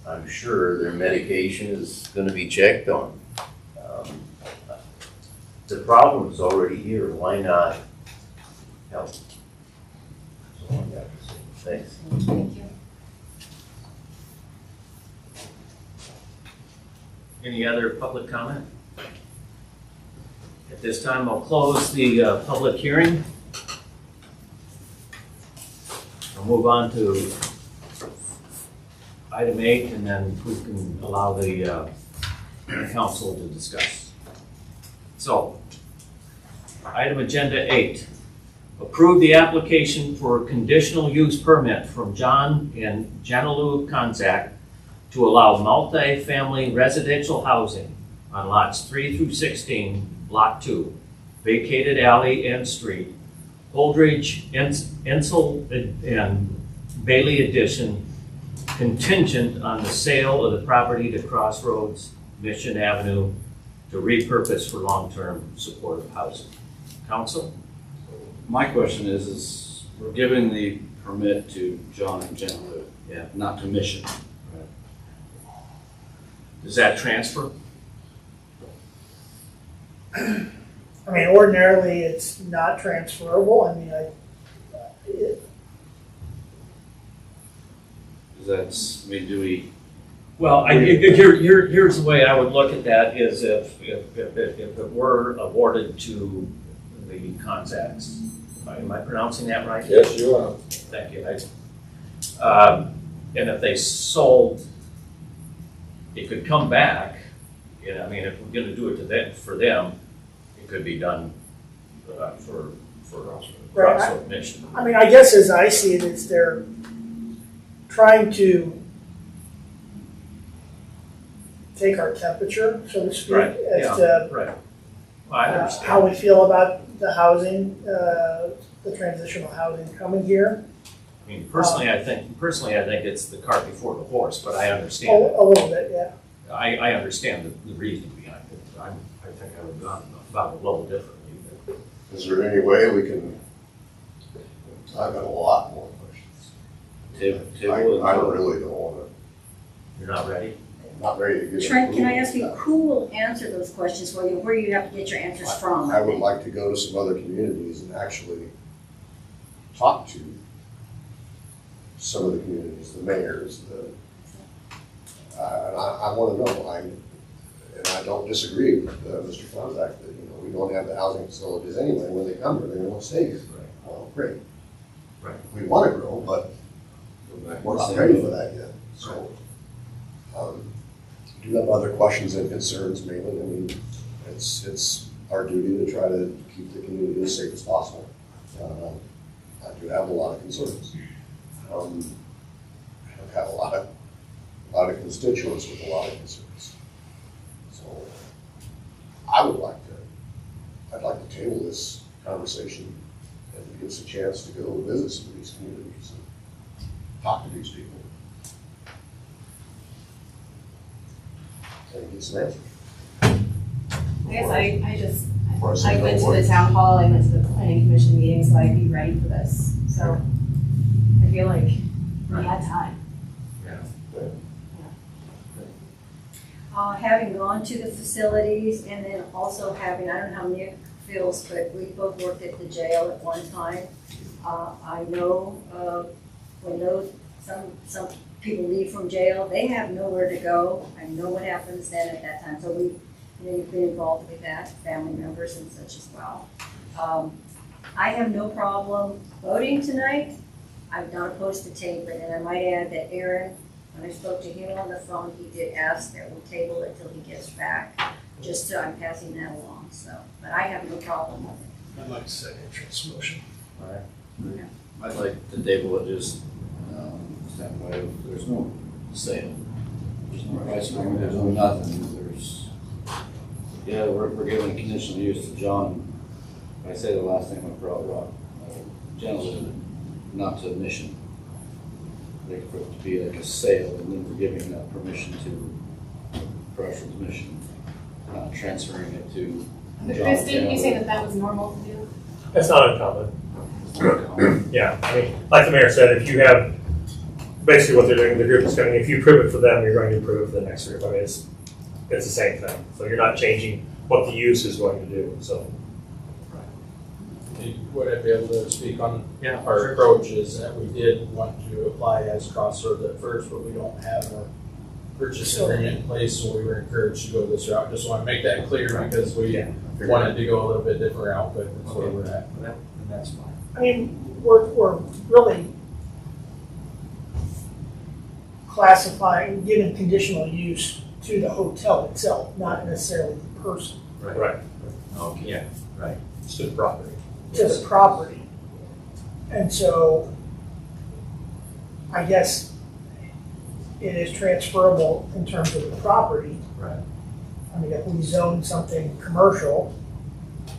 I'm sure their medication is going to be checked on. The problem is already here. Why not help? That's all I got to say. Thanks. Thank you. Any other public comment? At this time, I'll close the public hearing. I'll move on to item 8, and then we can allow the council to discuss. So, item agenda 8. Approve the application for conditional use permit from John and Jenilu Konzak to allow multi-family residential housing on lots 3 through 16, lot 2, vacated alley and street, Holdridge, Ensel, and Bailey addition contingent on the sale of the property to Crossroads Mission Avenue to repurpose for long-term supportive housing. Council? My question is we're giving the permit to John and Jen, Yeah. not to Mission. Does that transfer? I mean, ordinarily, it's not transferable. I mean, Do we? Well, here's the way I would look at that is if it were awarded to the Conzacts. Am I pronouncing that right? Yes, you are. Thank you. And if they sold, it could come back. You know, I mean, if we're going to do it to them, for them, it could be done for Crossroads Mission. I mean, I guess as I see it, is they're trying to take our temperature, so to speak, Right. as to Right. Well, I understand. how we feel about the housing, the transitional housing coming here. I mean, personally, I think it's the cart before the horse, but I understand. A little bit, yeah. I understand the reasoning behind it. I think I would have gone about it a little differently. Is there any way we can, I've got a lot more questions. I really don't want to. You're not ready? I'm not ready to get. Trent, can I ask you, who will answer those questions for you? Where do you have to get your answers from? I would like to go to some other communities and actually talk to some of the communities, the mayors, and I want to know. And I don't disagree with Mr. Conzac that we don't have the housing facilities anyway. When they come here, they want to stay here. Well, great. Right. We want to grow, but we're not ready for that yet. So, do you have other questions and concerns, mainly? I mean, it's our duty to try to keep the community as safe as possible. I do have a lot of concerns. I've had a lot of constituents with a lot of concerns. So I'd like to table this conversation and give us a chance to go visit some of these communities and talk to these people. And get some answers. I guess I went to the town hall, I went to the planning commission meeting, so I'd be ready for this. So I feel like we had time. Having gone to the facilities and then also having, I don't know how Nick feels, but we both worked at the jail at one time. I know when some people leave from jail, they have nowhere to go. I know what happens then at that time. So you've been involved with that, family members and such as well. I have no problem voting tonight. I'm not opposed to tabling, and I might add that Aaron, when I spoke to him on the phone, he did ask that we'll table it till he gets back, just so I'm passing that along, so, but I have no problem with it. I'd like to second Trent's motion. All right. I'd like to table it just standpoint of there's no sale. There's no price agreement, there's no nothing. We're giving conditional use to John. I say the last name I brought up. Gentlemen, not to Mission. Like for it to be like a sale, and then we're giving that permission to Crossroads Mission, transferring it to John. Chris, didn't you say that was normal to do? That's not uncommon. Yeah, I mean, like the mayor said, if you have, basically what they're doing, the group is going, if you approve it for them, you're going to approve it for the next group. I mean, it's the same thing. So you're not changing what the use is going to do, so. Would I be able to speak on our approach is that we did want to apply as Crossroads at first, but we don't have a purchase agreement in place, so we were encouraged to go this route. Just want to make that clear because we wanted to go a little bit different route, but that's where we're at. And that's fine. I mean, we're really classifying, giving conditional use to the hotel itself, not necessarily the person. Right. Okay, yeah, right. It's to the property. To the property. And so I guess it is transferable in terms of the property. Right. I mean, if we zoned something commercial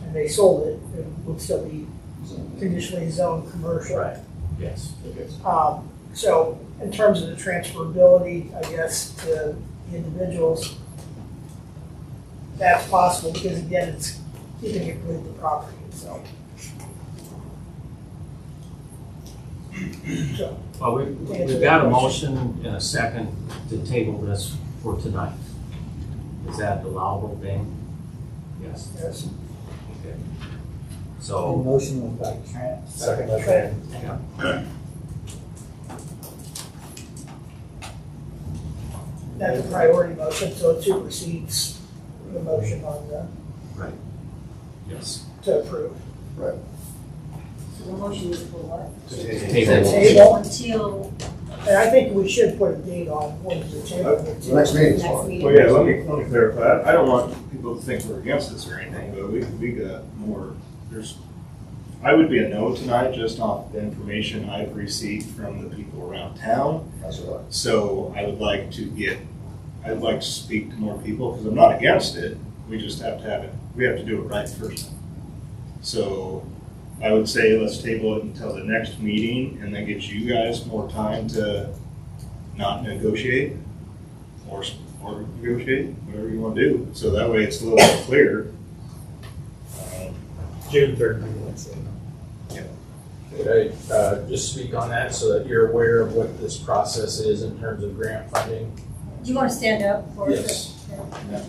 and they sold it, it would still be conditionally zoned commercial. Right, yes. So in terms of the transferability, I guess, to the individuals, that's possible because again, it's keeping it with the property itself. So, Well, we've got a motion and a second to table this for tonight. Is that allowable, Ben? Yes. yes. Okay. The So, motion was by Trent. Second by Van. yeah. That's a priority motion, so it supersedes the motion on the, Right. Yes. to approve. So the motion is for what? Table. Table. Until And I think we should put a date on when the table. The next meeting is next fine. meeting. Well, yeah, let me clarify. I don't want people to think we're against this or anything, but we got more, I would be a no tonight just off the information I've received from the people around town. That's what So I'd like to speak to more people, because I'm not against it, we just have to have it, we have to do it right the first time. So I would say let's table it until the next meeting, and that gives you guys more time to not negotiate, or negotiate, whatever you want to do, so that way it's a little bit clearer. June 3rd, let's say. Could I just speak on that so that you're aware of what this process is in terms of grant funding? Do you want to stand up for Yes.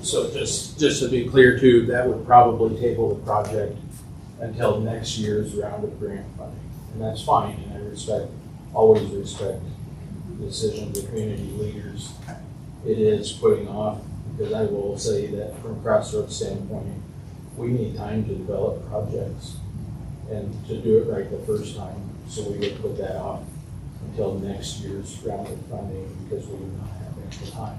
So just to be clear too, that would probably table the project until next year's round of grant funding. And that's fine, and I always respect the decisions of community leaders. It is putting off, because I will say that from Crossroads standpoint, we need time to develop projects and to do it right the first time. So we would put that off until next year's round of funding, because we do not have extra time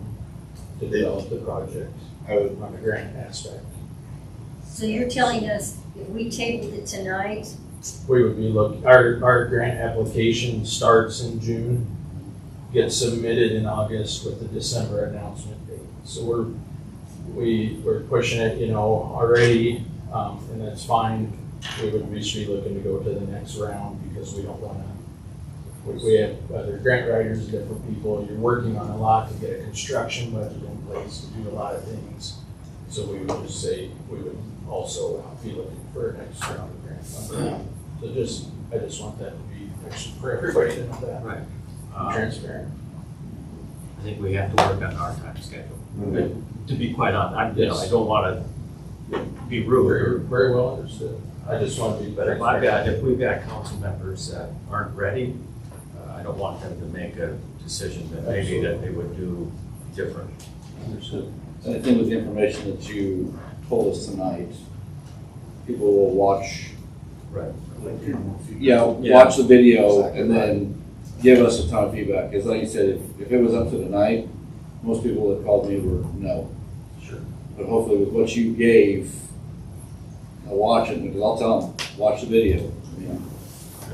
to develop the project on the grant aspect. So you're telling us if we tabled it tonight, We would be our grant application starts in June, gets submitted in August with the December announcement date. So we're pushing it, already, and that's fine. We would just be looking to go to the next round because we don't wanna, we have other grant writers, different people. You're working on a lot to get a construction budget in place to do a lot of things. So we would just say, we would also be looking for a next round of grant funding. So I just want that to be mentioned for everybody to know that. Right. Transparent. I think we have to work on our time schedule. To be quite honest, I don't want to be rude. Very well understood. I just want to be better. If we've got council members that aren't ready, I don't want them to make a decision that maybe that they would do different. Understood. And I think with the information that you told us tonight, people will watch. Right. Watch the video and then give us a ton of feedback. Because like you said, if it was up to tonight, most people that called me were no. Sure. But hopefully with what you gave, I'll watch it, because I'll tell them, watch the video.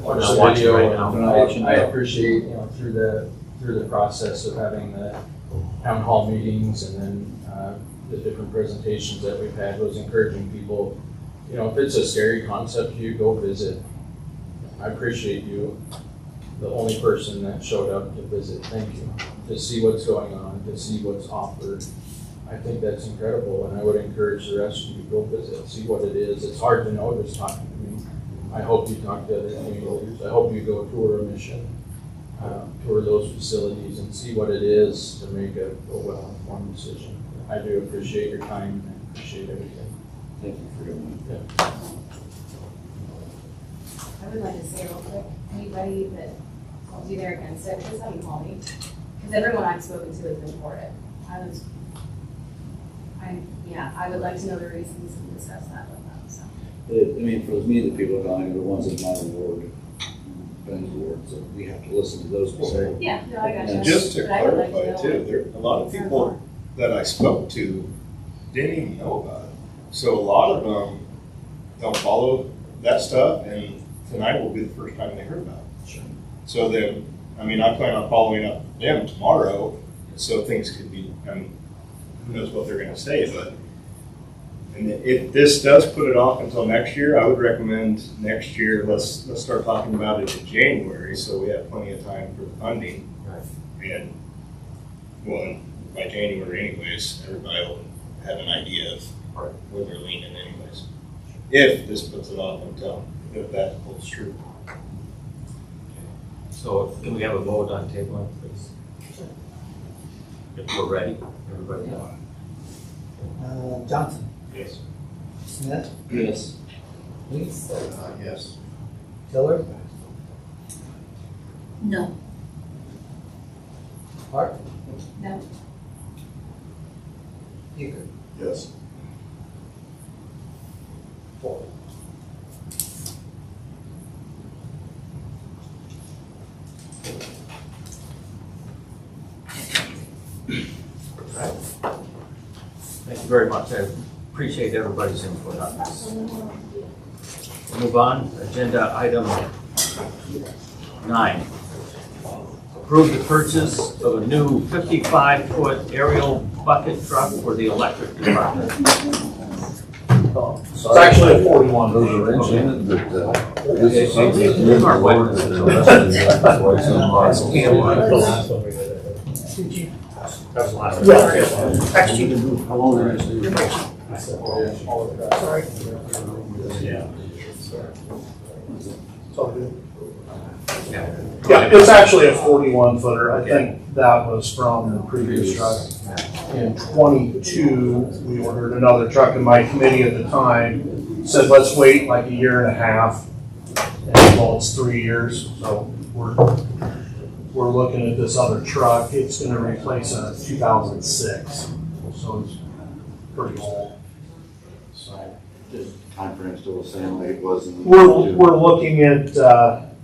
Watch I'll the watch it video. right now. I appreciate, through the process of having the town hall meetings and then the different presentations that we've had was encouraging people. If it's a scary concept to you, go visit. I appreciate you, the only person that showed up to visit. Thank you. To see what's going on, to see what's offered. I think that's incredible, and I would encourage the rest of you to go visit, see what it is. It's hard to know just talking to me. I hope you talk to other community leaders. I hope you go tour a mission, tour those facilities and see what it is to make a well-informed decision. I do appreciate your time and I appreciate everything. Thank you for doing that. I would like to say real quick, anybody that calls you they're against it, just have them call me. Because everyone I've spoken to has been for it. I would like to know the reasons and discuss that with them, so. For me, the people that are the ones in my ward, Ben's ward, so we have to listen to those people. Yeah, no, I got you. And just to But I would like to clarify know too, there, a lot of people that I spoke to didn't even know about it. So a lot of them don't follow that stuff, and tonight will be the first time they heard about it. Sure. So then, I plan on following up with them tomorrow, so things could be, who knows what they're gonna say, but And if this does put it off until next year, I would recommend next year, let's start talking about it in January, so we have plenty of time for the funding. And, well, by January anyways, everybody will have an idea of where they're leaning anyways. If this puts it off until, if that holds true. So can we have a vote on tabling, please? If we're ready, everybody. Johnson, Yes. Smith, Yes. Weeks, Yes. Tiller, No. Hart, No. Euchre. Yes. 4. Thank you very much. I appreciate everybody's input on this. Move on, agenda item 9. Approve the purchase of a new 55-foot aerial bucket truck for the electric department. It's actually a 41. Those are wrench in it, but, this is something that's new for work. That's why it's in the box. That was the last one. Yeah, actually, How long are you? sorry. Yeah. It's all good. Yeah, it's actually a 41 footer. I think that was from the previous truck. In 22, we ordered another truck, and my committee at the time said, let's wait like a year and a half. And well, it's 3 years, so we're looking at this other truck. It's gonna replace a 2006, so it's pretty old. So Timeframe still the same way it was in the. we're looking at,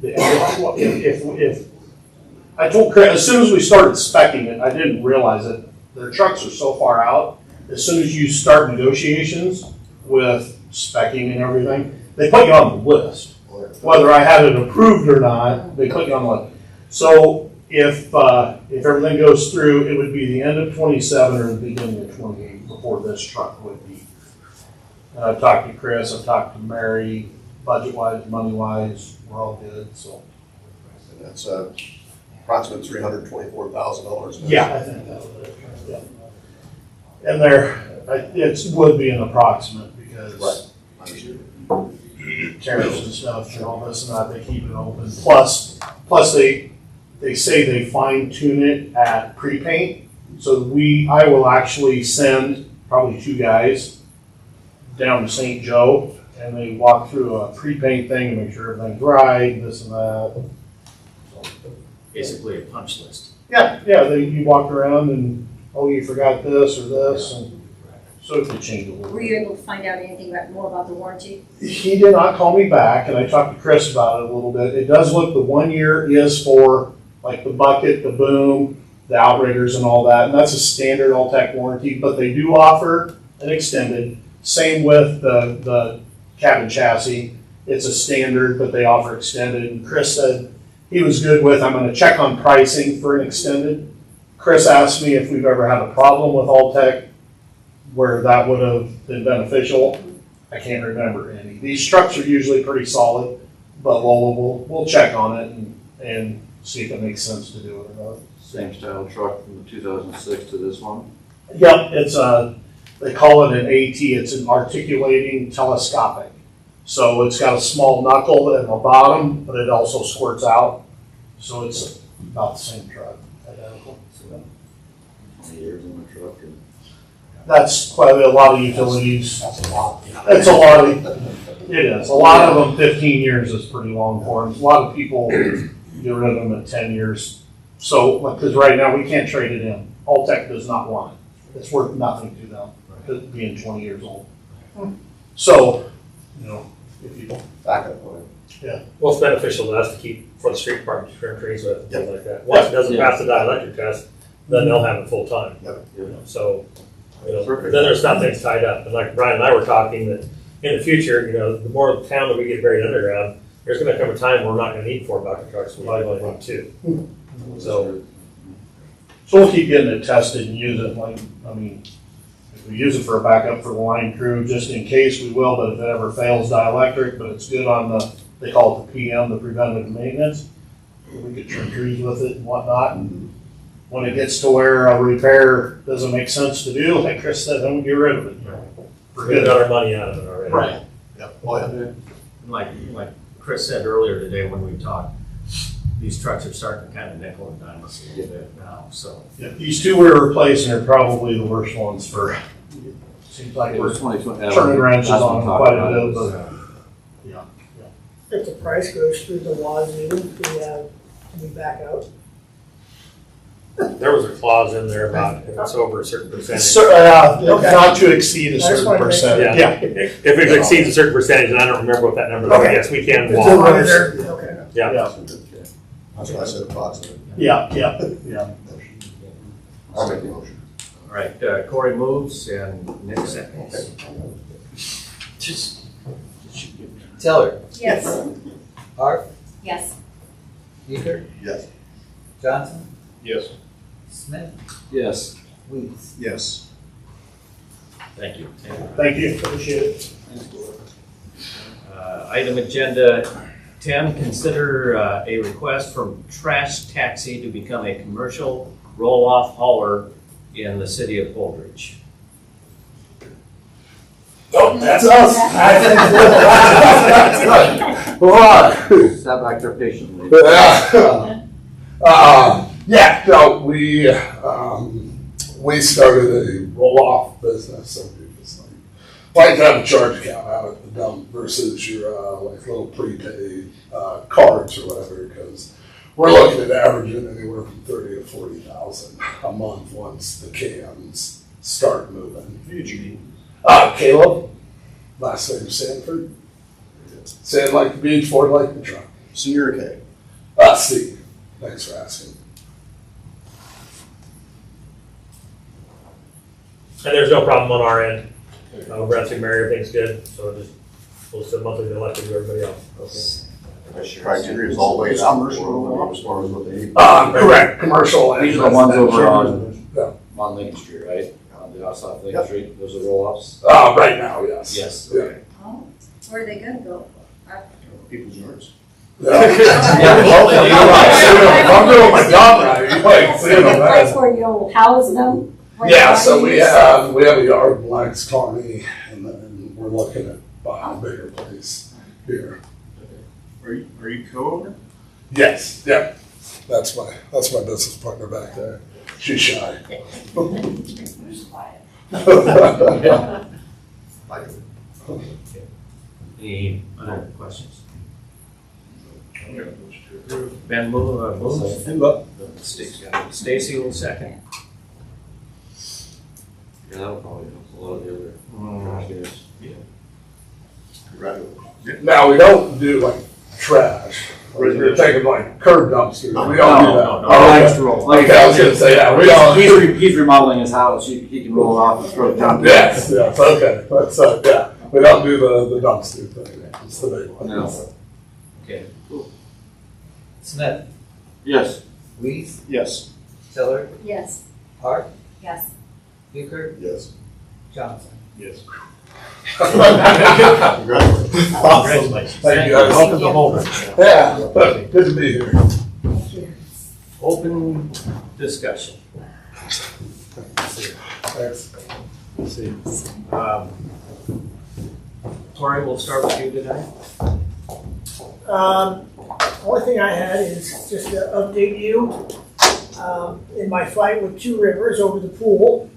if I told Chris, as soon as we started speccing it, I didn't realize it, their trucks are so far out. As soon as you start negotiations with speccing and everything, they put you on the list. Whether I had it approved or not, they put you on the list. So if everything goes through, it would be the end of 27 or the beginning of 28 before this truck would be. And I've talked to Chris, I've talked to Mary, budget-wise, money-wise, we're all good, so. And that's approximately $324,000. Yeah, I think that was it, yeah. And it would be an approximate because tariffs and stuff and all this and that, they keep it open. Plus they say they fine tune it at pre-paint. So I will actually send probably 2 guys down to St. Joe and they walk through a pre-paint thing to make sure everything's right, this and that. Basically a punch list. Yeah, you walk around and, oh, you forgot this or this, and so it could change a little Were bit. you able to find out anything more about the warranty? He did not call me back, and I talked to Chris about it a little bit. It does look, the 1 year is for like the bucket, the boom, the outriggers and all that, and that's a standard All-Tech warranty, but they do offer an extended. Same with the cabin chassis. It's a standard, but they offer extended, and Chris said he was good with, I'm gonna check on pricing for an extended. Chris asked me if we've ever had a problem with All-Tech where that would have been beneficial. I can't remember any. These trucks are usually pretty solid, but we'll check on it and see if it makes sense to do it or not. Same style truck from the 2006 to this one? Yep, it's they call it an AT, it's an articulating telescopic. So it's got a small knuckle at the bottom, but it also squirts out. So it's about the same truck, identical. 20 years in the truck. And That's quite a lot of utilities. That's a lot. It's a lot it is. A lot of them, 15 years is pretty long for them. A lot of people get rid of them at 10 years. So, because right now we can't trade it in. All-Tech does not want it. It's worth nothing to them, being 20 years old. So, if you Backup plan. Yeah. Well, it's beneficial to us to keep for the street department to trim trees with and things like that. Once it doesn't pass the dielectric test, then they'll have it full time. So, then there's not things tied up. And like Brian and I were talking that in the future, the more town that we get buried underground, there's going to come a time where we're not going to need 4 bucket trucks. We probably only need 2. So we'll keep getting it tested and use it. If We use it for a backup for the line crew, just in case we will, but if it ever fails dielectric, but it's good on the, they call it the PM, the preventative maintenance. We could trim trees with it and whatnot, and when it gets to where a repair doesn't make sense to do, like Chris said, then we get rid of it. We're getting our money out of it already. Right. Yep. Oh, yeah. Like Chris said earlier today when we talked, these trucks are starting to kind of nickel and dime us a little bit now, so. Yeah, these two we're replacing are probably the worst ones for, seems like It we're was 2020. turning wrenches Last on one them talked quite a about it bit, was, but, yeah. If the price goes through the wazoo, can we back out? There was a clause in there about if it's over a certain percentage. Okay. Not to exceed a I just certain wanted to make sure. percentage. Yeah, if it exceeds a certain percentage, and I don't remember what that number is, but Okay. yes, we can It's walk. over there, okay. Yeah. That's why I said approximately. Yeah. I'll make the motion. All right, Corey moves and Nick seconds. Tiller, Yes. Hart, Yes. Baker, Yes. Johnson, Yes. Smith, Yes. Weeds. Yes. Thank you. Thank you, appreciate it. Item agenda 10, consider a request from Trash Taxi to become a commercial roll-off hauler in the city of Holdridge. Oh, that's us. Sat back there patiently. No, we started a roll-off business. Some people like to have a charge account out at the dump versus your like little prepaid cards or whatever, because we're looking at averaging anywhere from 30 to 40,000 a month once the cans start moving. Who did you meet? Caleb, last name Sanford. Sand like the beach, Ford like the truck. So you're okay? Steve, thanks for asking. And there's no problem on our end. We're at Mary, everything's good, so we'll send monthly bill like we do everybody else. Criteria is always commercial as far as what they. Correct, commercial. and These are the ones over residential. on Lincoln Street, right? On the outside of Lincoln Street, those are roll-offs? Right now, yes. Yes. Yeah. Oh, where are they gonna go? People's yards. I'm doing my job right. You like, see them, Place where you'll house them? Where Yeah, you so buy we these? have a yard in Lax County, and then we're looking at buying a bigger place here. Are you co-owner? Yes, yep. That's my business partner back there. She's shy. Any other questions? Ben moves. Stacy will second. Yeah, that'll probably help a lot of the other trash guys. Now, we don't do like trash. We're taking like curb dumpsters. We don't do that. No. Likes to roll. Okay, I was gonna say, yeah, we don't. He's remodeling his house, he can roll off and throw junk. Yes, okay. But, yeah, we don't do the dumpster thing. It's the big one. No. Okay. Smith, Yes. Weeds, Yes. Tiller, Yes. Hart, Yes. Baker, Yes. Johnson. Yes. Congratulations. Awesome. Thank you guys. Welcome to Holden. Yeah, good to be here. Open discussion. Thanks. Tori, we'll start with you tonight. Only thing I had is just to update you, in my fight with Two Rivers over the pool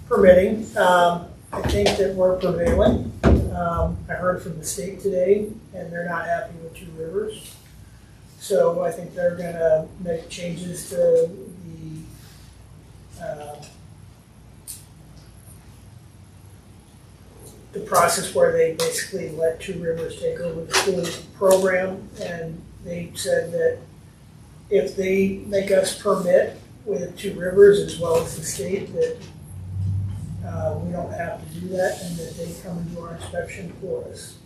permitting, I think that we're prevailing. I heard from the state today, and they're not happy with Two Rivers. So I think they're gonna make changes to the process where they basically let Two Rivers take over the school program, and they said that if they make us permit with Two Rivers as well as the state, that we don't have to do that, and that they come and do our inspection for us,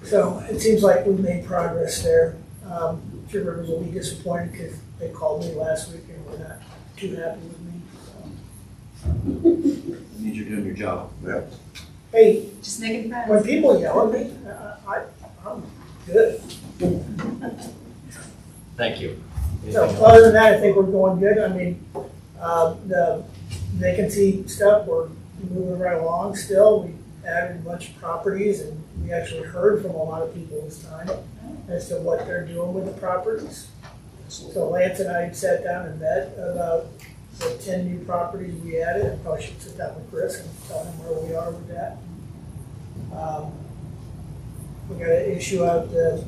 so it seems like we made progress there. Two Rivers will be disappointed because they called me last week and were not too happy with me, so. It means you're doing your job. Yeah. Hey, Just making friends. when people yell at me, I'm good. Thank you. So Anything else? other than that, I think we're going good. I mean, the vacancy stuff, we're moving right along still. We added a bunch of properties and we actually heard from a lot of people this time as to what they're doing with the properties. So Lance and I sat down and met about the 10 new properties we added. I probably should sit down with Chris and tell him where we are with that. We got to issue out the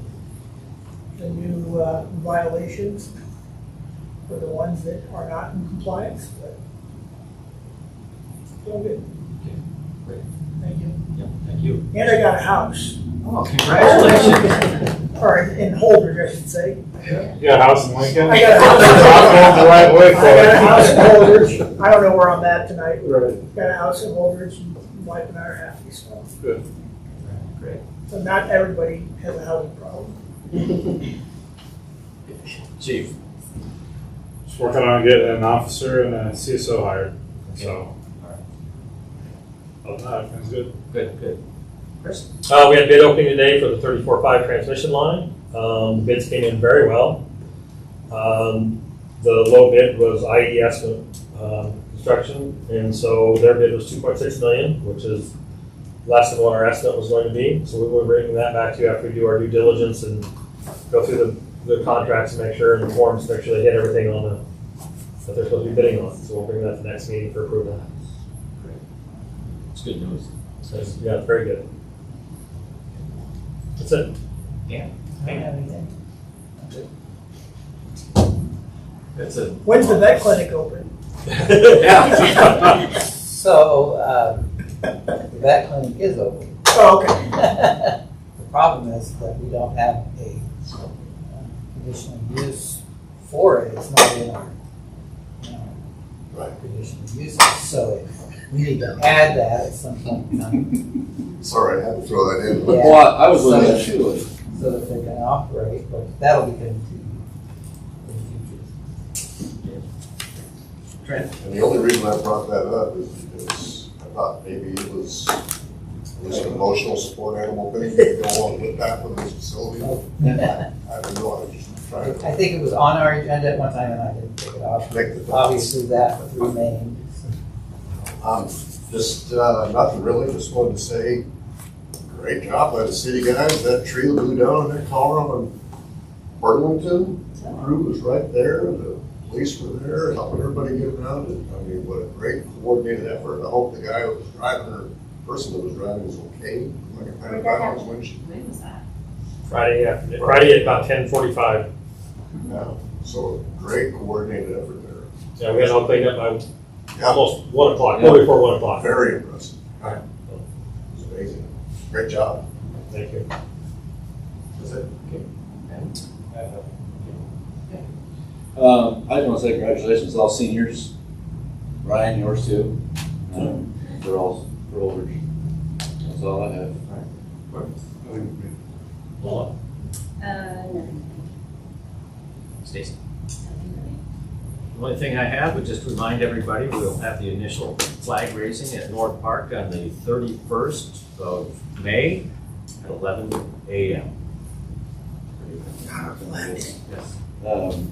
new violations for the ones that are not in compliance, but still good. Great. Thank you. Yep, thank you. And I got a house. Oh, congratulations. Or in Holdridge, I should say. You got a house in Lincoln? I got a house. I'm going the right way I for got a it. house in Holdridge. I don't know where I'm at tonight. Right. Got a house in Holdridge, and wife and I are happy, so. Good. Great. So not everybody has a housing problem. Chief. Just working on getting an officer and a CSO hired. So, other than that, everything's good. Good, good. Chris? We had bid opening today for the 34.5 transmission line. The bids came in very well. The low bid was IES Construction, and so their bid was $2.6 million, which is less than what our estimate was going to be. So we will bring that back to you after we do our due diligence and go through the contracts and make sure, and the forms, make sure they hit everything on that they're supposed to be bidding on. So we'll bring that to the next meeting for approval. It's good news. So, yeah, it's very good. That's it. Yeah. I don't have anything. That's it. When's the vet clinic open? Yeah. So, the vet clinic is open. Oh, okay. The problem is that we don't have a conditional use for it. It's not in our, conditional uses. So we need to add that at some point in time. Sorry, I had to throw that in. Yeah. Well, I was looking at you. So that they can operate, but that'll be good too. Trent? And the only reason I brought that up is because I thought maybe it was at least an emotional support animal thing to go along with that for this facility. I don't know, I was just trying to I think it was on our agenda at one time and I didn't take it off. make the. Obviously that remained. Just nothing really, just wanted to say, great job by the city guys. That tree that blew down in that column on Burlington, the crew was right there, the police were there, helping everybody get around it. I mean, what a great coordinated effort. I hope the guy that was driving, or person that was driving was okay. Like a kind of violence windshield. When was that? Friday afternoon. Friday at about 10:45. Yeah, so great coordinated effort there. Yeah, we had it all cleaned up by Yeah, almost 1 o'clock, well before 1 o'clock. very impressive. All right. It was amazing. Great job. Thank you. That's it. I just want to say congratulations to all seniors. Ryan, yours too. They're all for Holdridge. That's all I have. Lola? No. Stacy? The only thing I have would just remind everybody, we'll have the initial flag raising at North Park on the 31st of May at 11 a.m. Yes.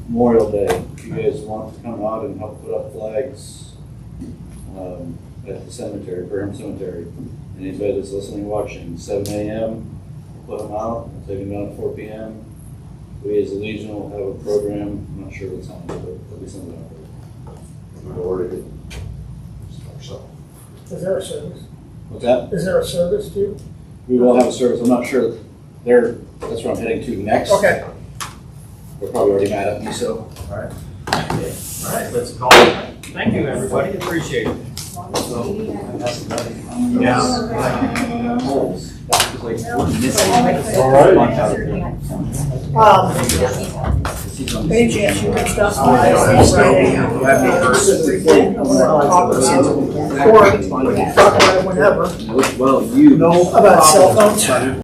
Memorial Day, if you guys want to come out and help put up flags at the cemetery, Durham Cemetery. Anybody that's listening, watching, 7 a.m., put them out, and take them down at 4 p.m. We as a Legion will have a program, I'm not sure what's on it, but there'll be something out there. We've ordered it. Is there a service? What's that? Is there a service too? We will have a service, I'm not sure, that's where I'm heading to next. Okay. They're probably already mad at me, so. All right. Okay. All right, let's call it. Thank you, everybody. Appreciate it. Yeah. Any chance you can stop by Friday? I want to talk with you, or we can talk about it whenever. Well, you. About cell phones.